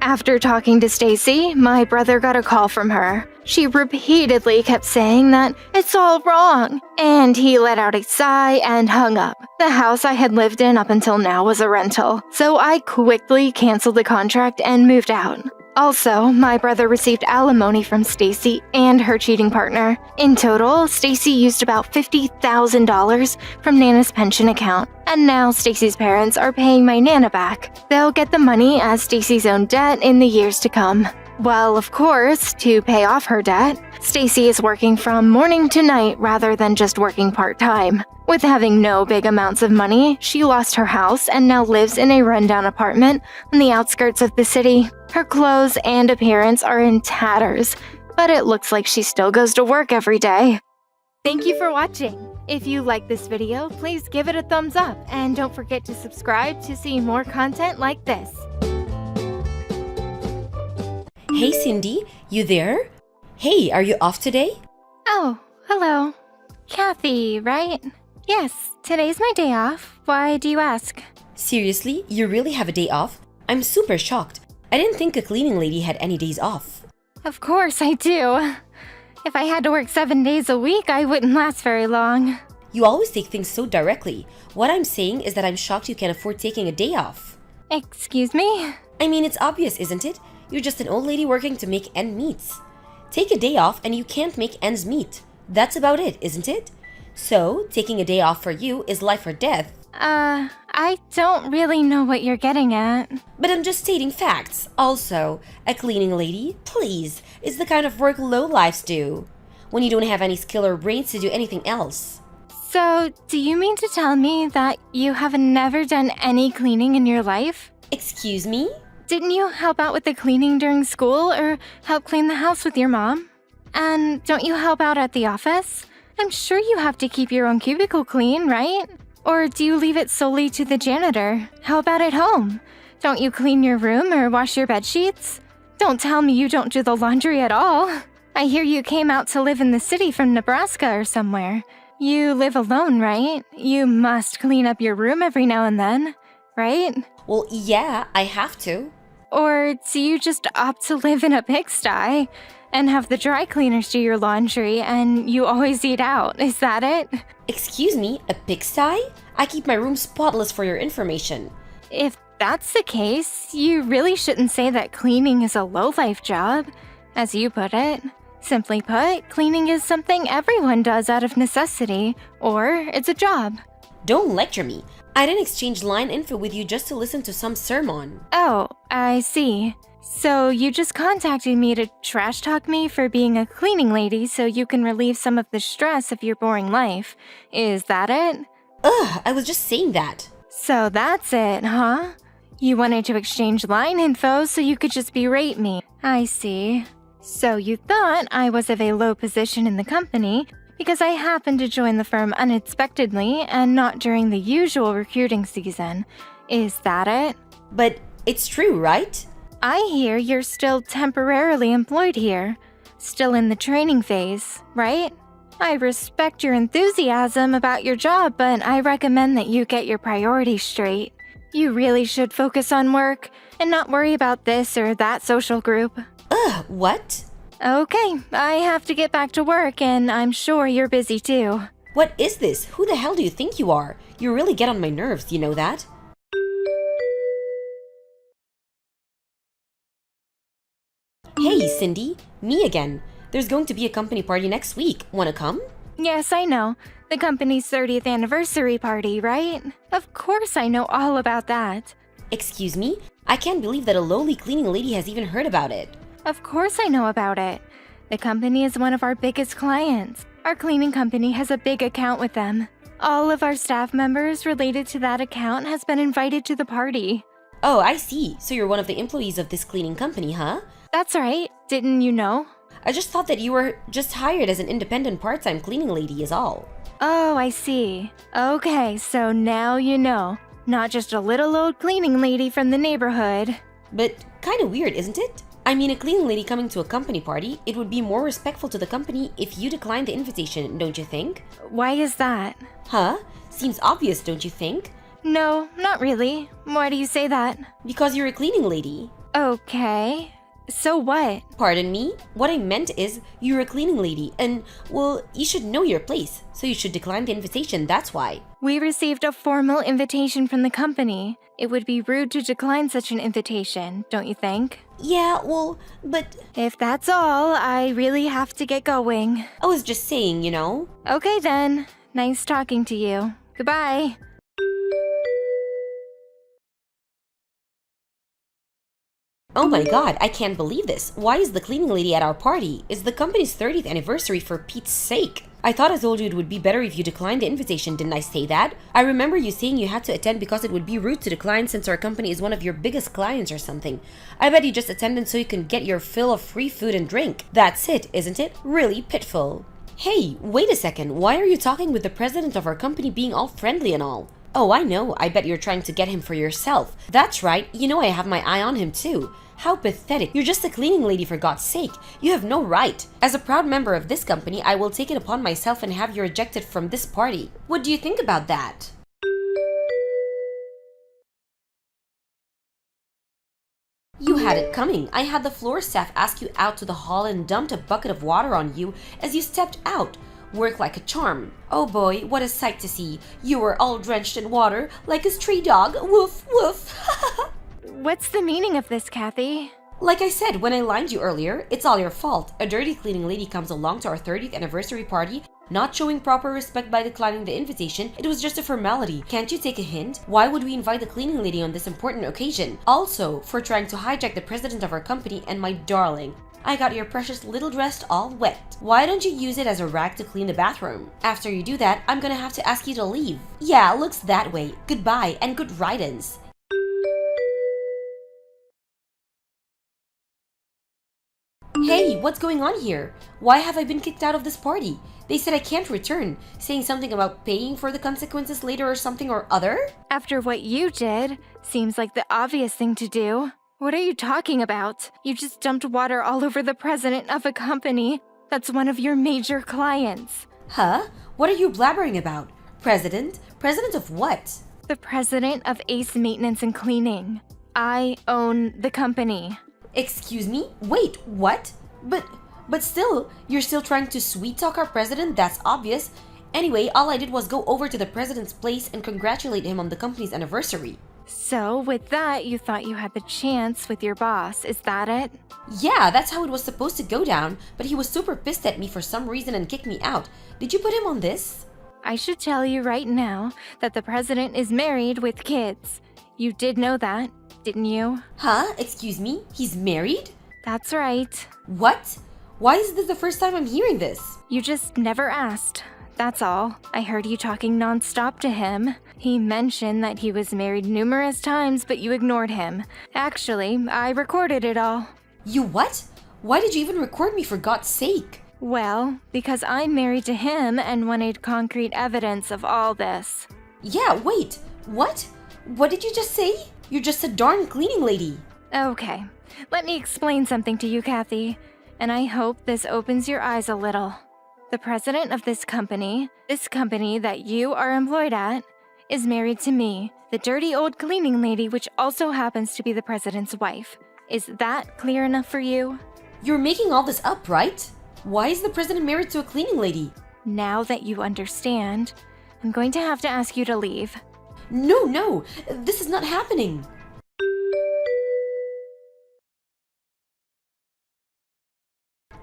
After talking to Stacy, my brother got a call from her. She repeatedly kept saying that it's all wrong, and he let out a sigh and hung up. The house I had lived in up until now was a rental, so I quickly canceled the contract and moved out. Also, my brother received alimony from Stacy and her cheating partner. In total, Stacy used about $50,000 from Nana's pension account, and now Stacy's parents are paying my Nana back. They'll get the money as Stacy's own debt in the years to come. Well, of course, to pay off her debt, Stacy is working from morning to night rather than just working part-time. With having no big amounts of money, she lost her house and now lives in a rundown apartment on the outskirts of the city. Her clothes and appearance are in tatters, but it looks like she still goes to work every day. Thank you for watching. If you like this video, please give it a thumbs up and don't forget to subscribe to see more content like this. Hey, Cindy, you there? Hey, are you off today? Oh, hello. Kathy, right? Yes, today's my day off. Why do you ask? Seriously, you really have a day off? I'm super shocked. I didn't think a cleaning lady had any days off. Of course I do. If I had to work 7 days a week, I wouldn't last very long. You always take things so directly. What I'm saying is that I'm shocked you can afford taking a day off. Excuse me? I mean, it's obvious, isn't it? You're just an old lady working to make ends meet. Take a day off and you can't make ends meet. That's about it, isn't it? So, taking a day off for you is life or death. I don't really know what you're getting at. But I'm just stating facts. Also, a cleaning lady, please, is the kind of work lowlifes do. When you don't have any skill or brains to do anything else. So, do you mean to tell me that you have never done any cleaning in your life? Excuse me? Didn't you help out with the cleaning during school or help clean the house with your mom? And don't you help out at the office? I'm sure you have to keep your own cubicle clean, right? Or do you leave it solely to the janitor? How about at home? Don't you clean your room or wash your bed sheets? Don't tell me you don't do the laundry at all. I hear you came out to live in the city from Nebraska or somewhere. You live alone, right? You must clean up your room every now and then, right? Well, yeah, I have to. Or do you just opt to live in a pigsty and have the dry cleaners do your laundry and you always eat out? Is that it? Excuse me, a pigsty? I keep my room spotless for your information. If that's the case, you really shouldn't say that cleaning is a low-life job, as you put it. Simply put, cleaning is something everyone does out of necessity, or it's a job. Don't lecture me. I didn't exchange line info with you just to listen to some sermon. Oh, I see. So you just contacted me to trash talk me for being a cleaning lady so you can relieve some of the stress of your boring life. Is that it? Ugh, I was just saying that. So that's it, huh? You wanted to exchange line info so you could just berate me. I see. So you thought I was of a low position in the company because I happened to join the firm unexpectedly and not during the usual recruiting season. Is that it? But it's true, right? I hear you're still temporarily employed here. Still in the training phase, right? I respect your enthusiasm about your job, but I recommend that you get your priorities straight. You really should focus on work and not worry about this or that social group. Ugh, what? Okay, I have to get back to work and I'm sure you're busy too. What is this? Who the hell do you think you are? You really get on my nerves, you know that? Hey, Cindy. Me again. There's going to be a company party next week. Wanna come? Yes, I know. The company's 30th anniversary party, right? Of course I know all about that. Excuse me? I can't believe that a lowly cleaning lady has even heard about it. Of course I know about it. The company is one of our biggest clients. Our cleaning company has a big account with them. All of our staff members related to that account has been invited to the party. Oh, I see. So you're one of the employees of this cleaning company, huh? That's right. Didn't you know? I just thought that you were just hired as an independent part-time cleaning lady is all. Oh, I see. Okay, so now you know. Not just a little old cleaning lady from the neighborhood. But kind of weird, isn't it? I mean, a cleaning lady coming to a company party, it would be more respectful to the company if you declined the invitation, don't you think? Why is that? Huh? Seems obvious, don't you think? No, not really. Why do you say that? Because you're a cleaning lady. Okay. So what? Pardon me? What I meant is, you're a cleaning lady, and, well, you should know your place, so you should decline the invitation, that's why. We received a formal invitation from the company. It would be rude to decline such an invitation, don't you think? Yeah, well, but If that's all, I really have to get going. I was just saying, you know? Okay then. Nice talking to you. Goodbye. Oh my god, I can't believe this. Why is the cleaning lady at our party? It's the company's 30th anniversary, for Pete's sake. I thought I told you it would be better if you declined the invitation, didn't I say that? I remember you saying you had to attend because it would be rude to decline since our company is one of your biggest clients or something. I bet you just attended so you can get your fill of free food and drink. That's it, isn't it? Really pitiful. Hey, wait a second. Why are you talking with the president of our company being all friendly and all? Oh, I know. I bet you're trying to get him for yourself. That's right. You know I have my eye on him too. How pathetic. You're just a cleaning lady, for God's sake. You have no right. As a proud member of this company, I will take it upon myself and have you rejected from this party. What do you think about that? You had it coming. I had the floor staff ask you out to the hall and dumped a bucket of water on you as you stepped out. Work like a charm. Oh boy, what a sight to see. You were all drenched in water like a stray dog. Woof, woof. What's the meaning of this, Kathy? Like I said when I lined you earlier, it's all your fault. A dirty cleaning lady comes along to our 30th anniversary party, not showing proper respect by declining the invitation. It was just a formality. Can't you take a hint? Why would we invite the cleaning lady on this important occasion? Also, for trying to hijack the president of our company and my darling. I got your precious little dress all wet. Why don't you use it as a rag to clean the bathroom? After you do that, I'm gonna have to ask you to leave. Yeah, looks that way. Goodbye and good riddance. Hey, what's going on here? Why have I been kicked out of this party? They said I can't return, saying something about paying for the consequences later or something or other? After what you did, seems like the obvious thing to do. What are you talking about? You just dumped water all over the president of a company that's one of your major clients. Huh? What are you blabbering about? President? President of what? The president of Ace Maintenance and Cleaning. I own the company. Excuse me? Wait, what? But still, you're still trying to sweet-talk our president? That's obvious. Anyway, all I did was go over to the president's place and congratulate him on the company's anniversary. So, with that, you thought you had the chance with your boss, is that it? Yeah, that's how it was supposed to go down, but he was super pissed at me for some reason and kicked me out. Did you put him on this? I should tell you right now that the president is married with kids. You did know that, didn't you? Huh? Excuse me? He's married? That's right. What? Why is this the first time I'm hearing this? You just never asked. That's all. I heard you talking nonstop to him. He mentioned that he was married numerous times, but you ignored him. Actually, I recorded it all. You what? Why did you even record me, for God's sake? Well, because I'm married to him and wanted concrete evidence of all this. Yeah, wait. What? What did you just say? You're just a darn cleaning lady. Okay, let me explain something to you, Kathy, and I hope this opens your eyes a little. The president of this company that you are employed at, is married to me, the dirty old cleaning lady, which also happens to be the president's wife. Is that clear enough for you? You're making all this up, right? Why is the president married to a cleaning lady? Now that you understand, I'm going to have to ask you to leave. No, this is not happening.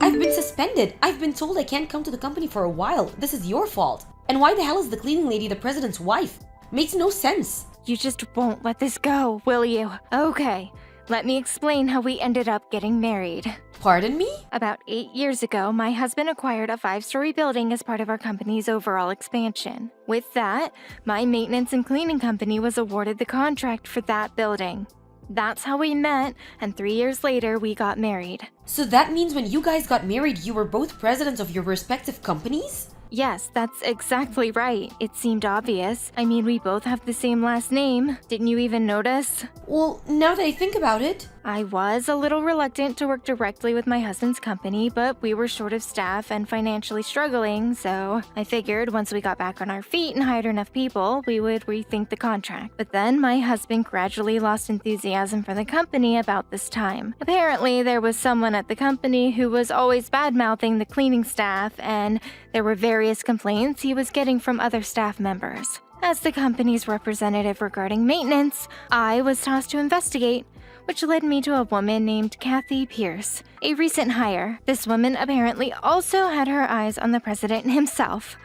I've been suspended. I've been told I can't come to the company for a while. This is your fault. And why the hell is the cleaning lady the president's wife? Makes no sense. You just won't let this go, will you? Okay, let me explain how we ended up getting married. Pardon me? About 8 years ago, my husband acquired a 5-story building as part of our company's overall expansion. With that, my maintenance and cleaning company was awarded the contract for that building. That's how we met, and 3 years later, we got married. So that means when you guys got married, you were both presidents of your respective companies? Yes, that's exactly right. It seemed obvious. I mean, we both have the same last name. Didn't you even notice? Well, now that I think about it... I was a little reluctant to work directly with my husband's company, but we were short of staff and financially struggling, so I figured once we got back on our feet and hired enough people, we would rethink the contract. But then my husband gradually lost enthusiasm for the company about this time. Apparently, there was someone at the company who was always bad-mouthing the cleaning staff, and there were various complaints he was getting from other staff members. As the company's representative regarding maintenance, I was tasked to investigate, which led me to a woman named Kathy Pierce, a recent hire. This woman apparently also had her eyes on the president himself.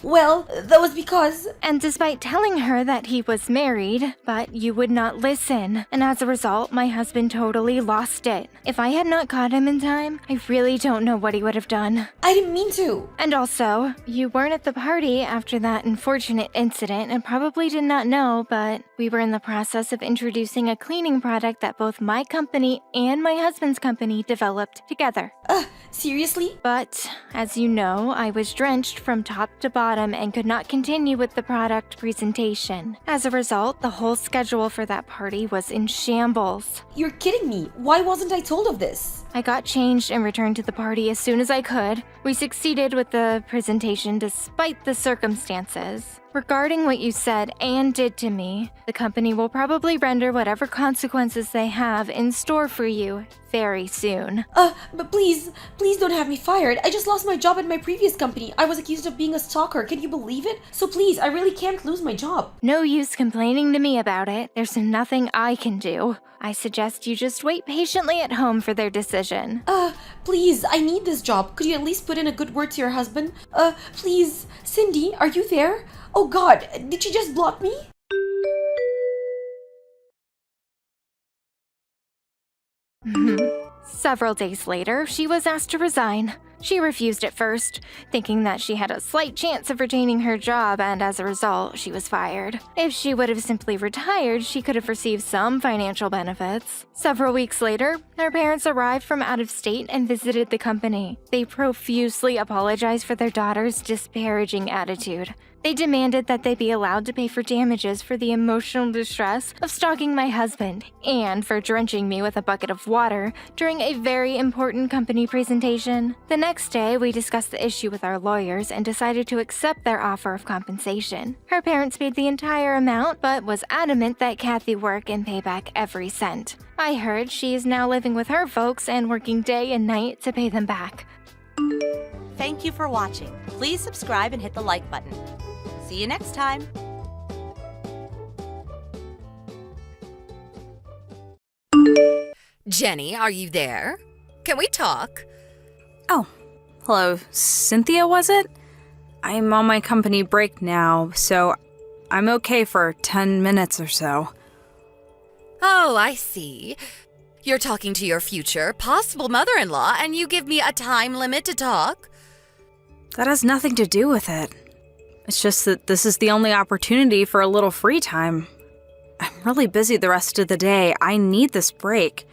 Well, that was because... And despite telling her that he was married, but you would not listen. And as a result, my husband totally lost it. If I had not caught him in time, I really don't know what he would have done. I didn't mean to. And also, you weren't at the party after that unfortunate incident and probably did not know, but we were in the process of introducing a cleaning product that both my company and my husband's company developed together. Seriously? But, as you know, I was drenched from top to bottom and could not continue with the product presentation. As a result, the whole schedule for that party was in shambles. You're kidding me. Why wasn't I told of this? I got changed and returned to the party as soon as I could. We succeeded with the presentation despite the circumstances. Regarding what you said and did to me, the company will probably render whatever consequences they have in store for you very soon. But please don't have me fired. I just lost my job at my previous company. I was accused of being a stalker. Can you believe it? So please, I really can't lose my job. No use complaining to me about it. There's nothing I can do. I suggest you just wait patiently at home for their decision. Please, I need this job. Could you at least put in a good word to your husband? Please. Cindy, are you there? Oh God, did she just block me? Several days later, she was asked to resign. She refused at first, thinking that she had a slight chance of retaining her job, and as a result, she was fired. If she would have simply retired, she could have received some financial benefits. Several weeks later, her parents arrived from out of state and visited the company. They profusely apologized for their daughter's disparaging attitude. They demanded that they be allowed to pay for damages for the emotional distress of stalking my husband and for drenching me with a bucket of water during a very important company presentation. The next day, we discussed the issue with our lawyers and decided to accept their offer of compensation. Her parents paid the entire amount, but was adamant that Kathy work and pay back every cent. I heard she is now living with her folks and working day and night to pay them back. Thank you for watching. Please subscribe and hit the like button. See you next time. Jenny, are you there? Can we talk? Oh, hello, Cynthia, was it? I'm on my company break now, so I'm okay for 10 minutes or so. Oh, I see. You're talking to your future, possible mother-in-law, and you give me a time limit to talk? That has nothing to do with it. It's just that this is the only opportunity for a little free time. I'm really busy the rest of the day. I need this break.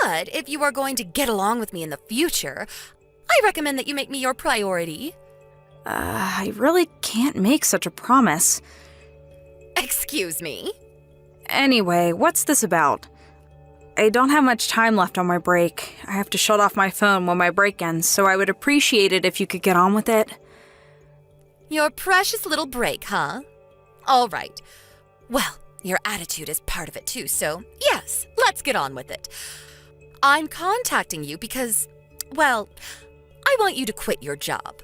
But if you are going to get along with me in the future, I recommend that you make me your priority. I really can't make such a promise. Excuse me? Anyway, what's this about? I don't have much time left on my break. I have to shut off my phone when my break ends, so I would appreciate it if you could get on with it. Your precious little break, huh? All right. Well, your attitude is part of it too, so yes, let's get on with it. I'm contacting you because, well, I want you to quit your job.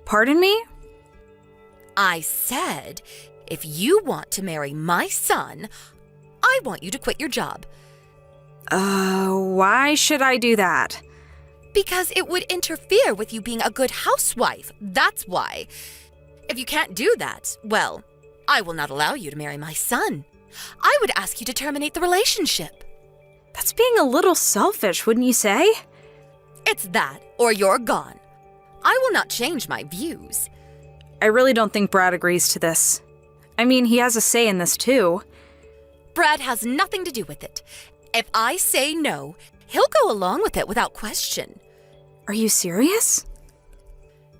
Pardon me? I said, if you want to marry my son, I want you to quit your job. Why should I do that? Because it would interfere with you being a good housewife. That's why. If you can't do that, well, I will not allow you to marry my son. I would ask you to terminate the relationship. That's being a little selfish, wouldn't you say? It's that, or you're gone. I will not change my views. I really don't think Brad agrees to this. I mean, he has a say in this too. Brad has nothing to do with it. If I say no, he'll go along with it without question. Are you serious?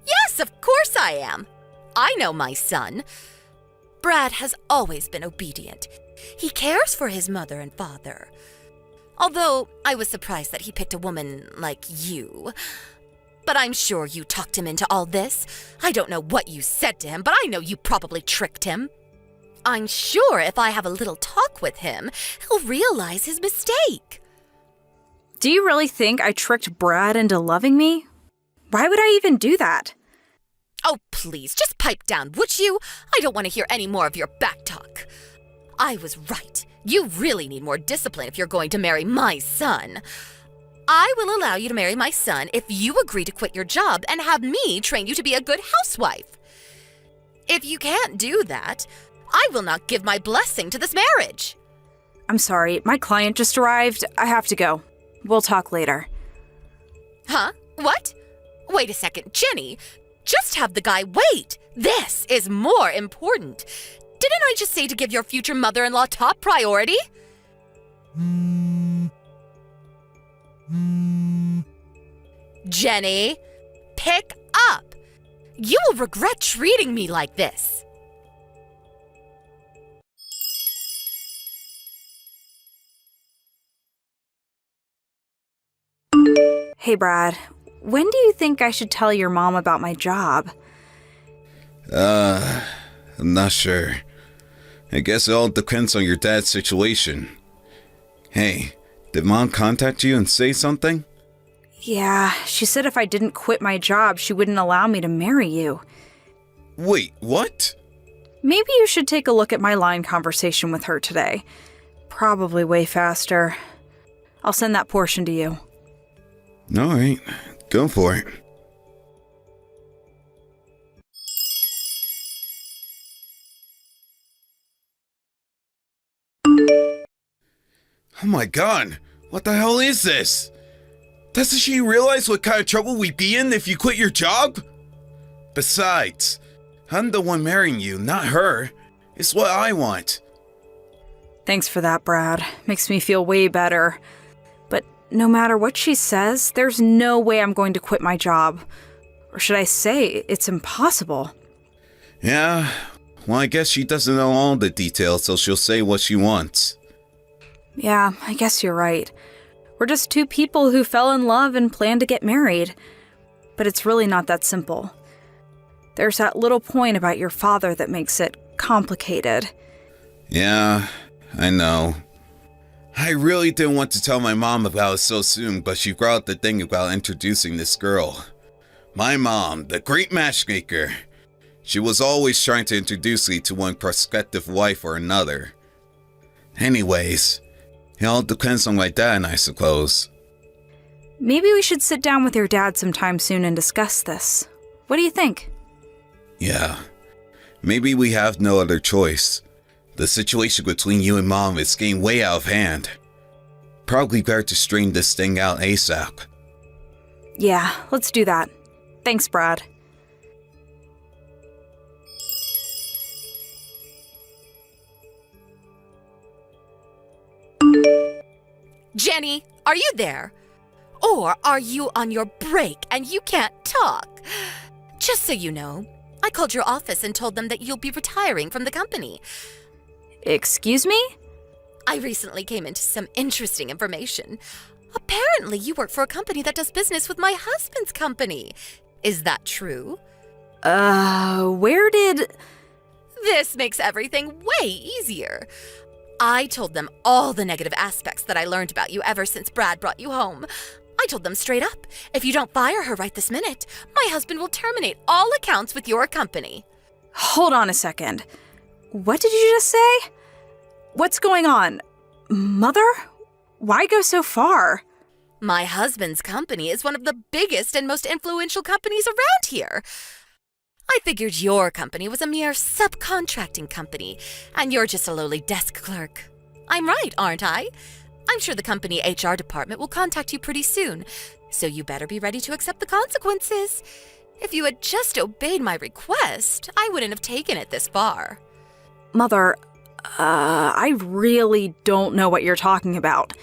Yes, of course I am. I know my son. Brad has always been obedient. He cares for his mother and father. Although I was surprised that he picked a woman like you. But I'm sure you talked him into all this. I don't know what you said to him, but I know you probably tricked him. I'm sure if I have a little talk with him, he'll realize his mistake. Do you really think I tricked Brad into loving me? Why would I even do that? Oh, please, just pipe down, would you? I don't want to hear any more of your back talk. I was right. You really need more discipline if you're going to marry my son. I will allow you to marry my son if you agree to quit your job and have me train you to be a good housewife. If you can't do that, I will not give my blessing to this marriage. I'm sorry, my client just arrived. I have to go. We'll talk later. Huh? What? Wait a second, Jenny. Just have the guy wait. This is more important. Didn't I just say to give your future mother-in-law top priority? Jenny, pick up. You will regret treating me like this. Hey, Brad. When do you think I should tell your mom about my job? I'm not sure. I guess it all depends on your dad's situation. Hey, did Mom contact you and say something? Yeah, she said if I didn't quit my job, she wouldn't allow me to marry you. Wait, what? Maybe you should take a look at my line conversation with her today. Probably way faster. I'll send that portion to you. Alright, go for it. Oh my god, what the hell is this? Doesn't she realize what kind of trouble we'd be in if you quit your job? Besides, I'm the one marrying you, not her. It's what I want. Thanks for that, Brad. Makes me feel way better. But no matter what she says, there's no way I'm going to quit my job. Or should I say, it's impossible. Yeah, well, I guess she doesn't know all the details, so she'll say what she wants. Yeah, I guess you're right. We're just two people who fell in love and plan to get married. But it's really not that simple. There's that little point about your father that makes it complicated. Yeah, I know. I really didn't want to tell my mom about it so soon, but she brought up the thing about introducing this girl. My mom, the great matchmaker. She was always trying to introduce me to one prospective wife or another. Anyways, It all depends on my dad, I suppose. Maybe we should sit down with your dad sometime soon and discuss this. What do you think? Yeah. Maybe we have no other choice. The situation between you and Mom is getting way out of hand. Probably better to straighten this thing out ASAP. Yeah, let's do that. Thanks, Brad. Jenny, are you there? Or are you on your break and you can't talk? Just so you know, I called your office and told them that you'll be retiring from the company. Excuse me? I recently came into some interesting information. Apparently, you work for a company that does business with my husband's company. Is that true? Where did... This makes everything way easier. I told them all the negative aspects that I learned about you ever since Brad brought you home. I told them straight up, if you don't fire her right this minute, my husband will terminate all accounts with your company. Hold on a second. What did you just say? What's going on? Mother? Why go so far? My husband's company is one of the biggest and most influential companies around here. I figured your company was a mere subcontracting company, and you're just a lowly desk clerk. I'm right, aren't I? I'm sure the company HR department will contact you pretty soon, so you better be ready to accept the consequences. If you had just obeyed my request, I wouldn't have taken it this far. Mother, I really don't know what you're talking about.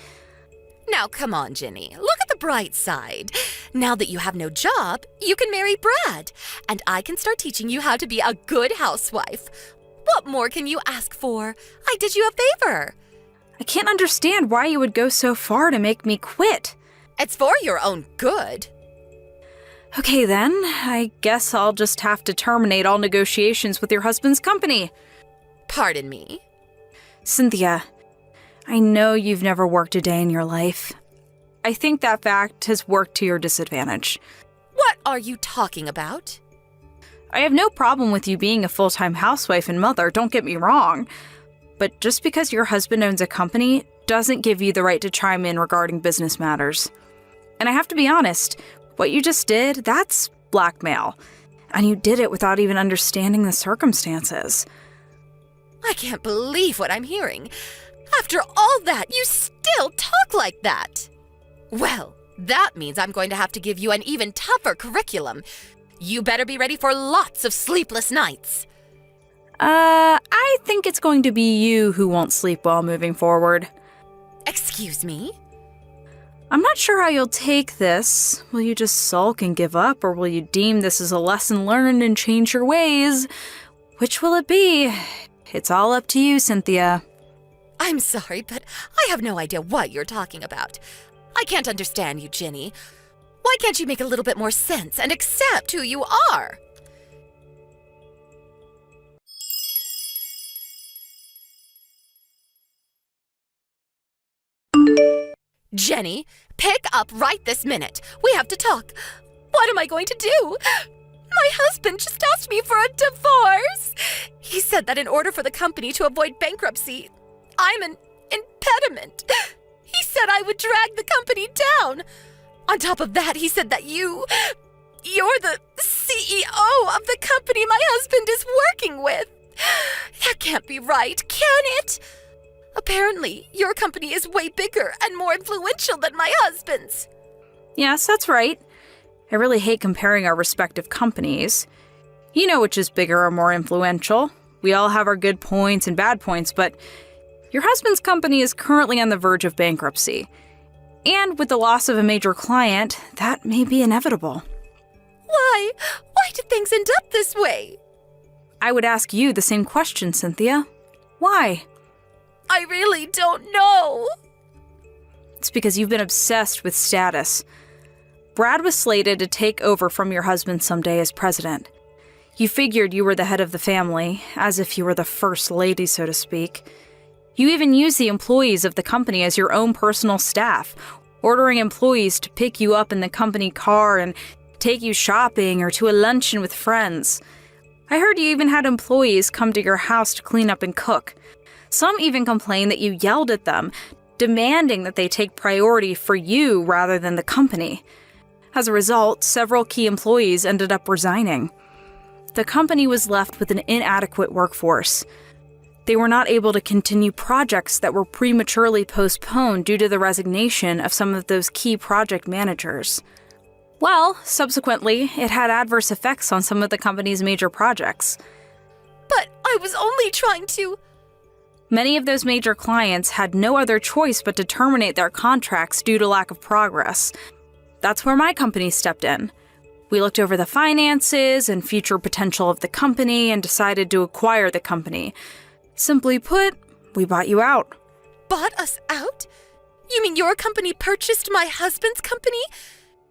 Now come on, Jenny. Look at the bright side. Now that you have no job, you can marry Brad, and I can start teaching you how to be a good housewife. What more can you ask for? I did you a favor. I can't understand why you would go so far to make me quit. It's for your own good. Okay then, I guess I'll just have to terminate all negotiations with your husband's company. Pardon me? Cynthia, I know you've never worked a day in your life. I think that fact has worked to your disadvantage. What are you talking about? I have no problem with you being a full-time housewife and mother, don't get me wrong. But just because your husband owns a company doesn't give you the right to chime in regarding business matters. And I have to be honest, what you just did, that's blackmail. And you did it without even understanding the circumstances. I can't believe what I'm hearing. After all that, you still talk like that. Well, that means I'm going to have to give you an even tougher curriculum. You better be ready for lots of sleepless nights. I think it's going to be you who won't sleep well moving forward. Excuse me? I'm not sure how you'll take this. Will you just sulk and give up, or will you deem this as a lesson learned and change your ways? Which will it be? It's all up to you, Cynthia. I'm sorry, but I have no idea what you're talking about. I can't understand you, Jenny. Why can't you make a little bit more sense and accept who you are? Jenny, pick up right this minute. We have to talk. What am I going to do? My husband just asked me for a divorce. He said that in order for the company to avoid bankruptcy, I'm an impediment. He said I would drag the company down. On top of that, he said that you're the CEO of the company my husband is working with. That can't be right, can it? Apparently, your company is way bigger and more influential than my husband's. Yes, that's right. I really hate comparing our respective companies. You know which is bigger or more influential. We all have our good points and bad points, but your husband's company is currently on the verge of bankruptcy. And with the loss of a major client, that may be inevitable. Why? Why did things end up this way? I would ask you the same question, Cynthia. Why? I really don't know. It's because you've been obsessed with status. Brad was slated to take over from your husband someday as president. You figured you were the head of the family, as if you were the first lady, so to speak. You even used the employees of the company as your own personal staff, ordering employees to pick you up in the company car and take you shopping or to a luncheon with friends. I heard you even had employees come to your house to clean up and cook. Some even complained that you yelled at them, demanding that they take priority for you rather than the company. As a result, several key employees ended up resigning. The company was left with an inadequate workforce. They were not able to continue projects that were prematurely postponed due to the resignation of some of those key project managers. Well, subsequently, it had adverse effects on some of the company's major projects. But I was only trying to... Many of those major clients had no other choice but to terminate their contracts due to lack of progress. That's where my company stepped in. We looked over the finances and future potential of the company and decided to acquire the company. Simply put, we bought you out. Bought us out? You mean your company purchased my husband's company?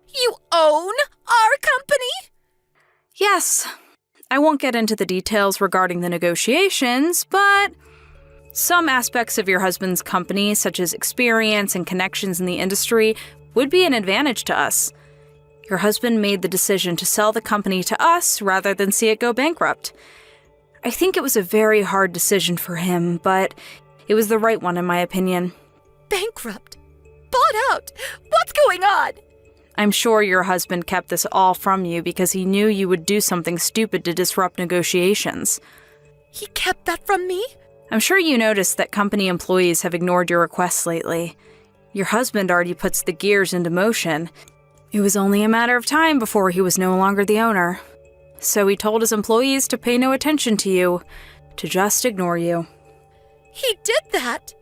You own our company? Yes. I won't get into the details regarding the negotiations, but some aspects of your husband's company, such as experience and connections in the industry, would be an advantage to us. Your husband made the decision to sell the company to us rather than see it go bankrupt. I think it was a very hard decision for him, but it was the right one in my opinion. Bankrupt? Bought out? What's going on? I'm sure your husband kept this all from you because he knew you would do something stupid to disrupt negotiations. He kept that from me? I'm sure you noticed that company employees have ignored your requests lately. Your husband already puts the gears into motion. It was only a matter of time before he was no longer the owner. So he told his employees to pay no attention to you, to just ignore you. He did that?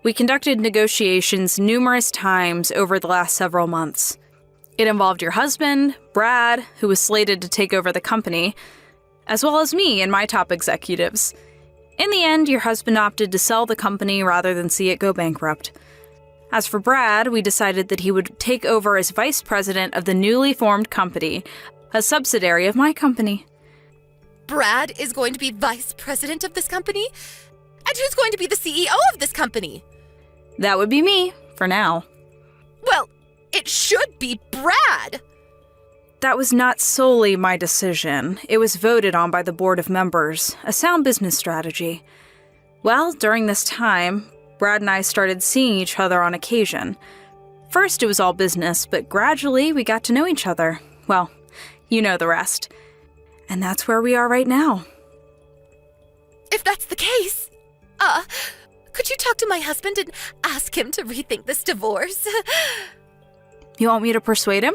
We conducted negotiations numerous times over the last several months. It involved your husband, Brad, who was slated to take over the company, as well as me and my top executives. In the end, your husband opted to sell the company rather than see it go bankrupt. As for Brad, we decided that he would take over as vice president of the newly formed company, a subsidiary of my company. Brad is going to be vice president of this company? And who's going to be the CEO of this company? That would be me, for now. Well, it should be Brad! That was not solely my decision. It was voted on by the board of members, a sound business strategy. Well, during this time, Brad and I started seeing each other on occasion. First, it was all business, but gradually we got to know each other. Well, you know the rest. And that's where we are right now. If that's the case, could you talk to my husband and ask him to rethink this divorce? You want me to persuade him?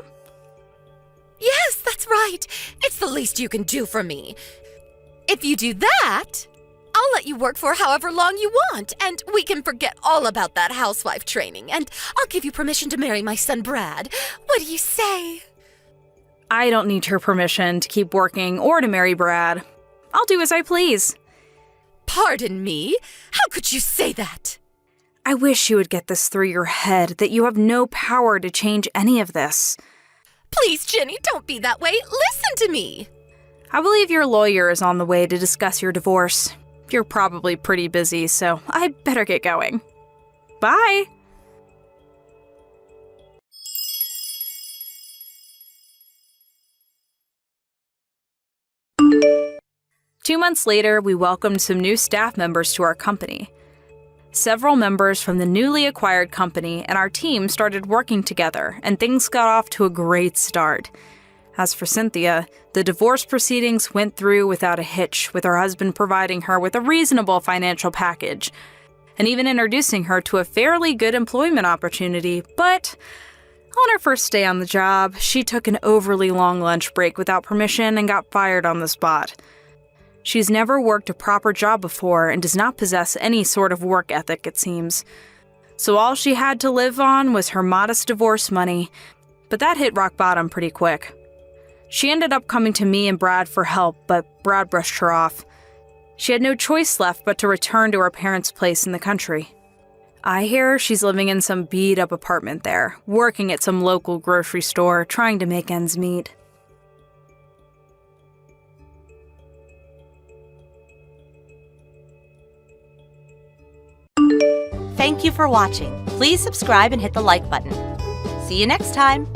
Yes, that's right. It's the least you can do for me. If you do that, I'll let you work for however long you want, and we can forget all about that housewife training, and I'll give you permission to marry my son Brad. What do you say? I don't need your permission to keep working or to marry Brad. I'll do as I please. Pardon me? How could you say that? I wish you would get this through your head that you have no power to change any of this. Please, Jenny, don't be that way. Listen to me. I believe your lawyer is on the way to discuss your divorce. You're probably pretty busy, so I better get going. Bye! Two months later, we welcomed some new staff members to our company. Several members from the newly acquired company and our team started working together, and things got off to a great start. As for Cynthia, the divorce proceedings went through without a hitch, with her husband providing her with a reasonable financial package, and even introducing her to a fairly good employment opportunity. But on her first day on the job, she took an overly long lunch break without permission and got fired on the spot. She's never worked a proper job before and does not possess any sort of work ethic, it seems. So all she had to live on was her modest divorce money, but that hit rock bottom pretty quick. She ended up coming to me and Brad for help, but Brad brushed her off. She had no choice left but to return to her parents' place in the country. I hear she's living in some beat-up apartment there, working at some local grocery store, trying to make ends meet. Thank you for watching. Please subscribe and hit the like button. See you next time.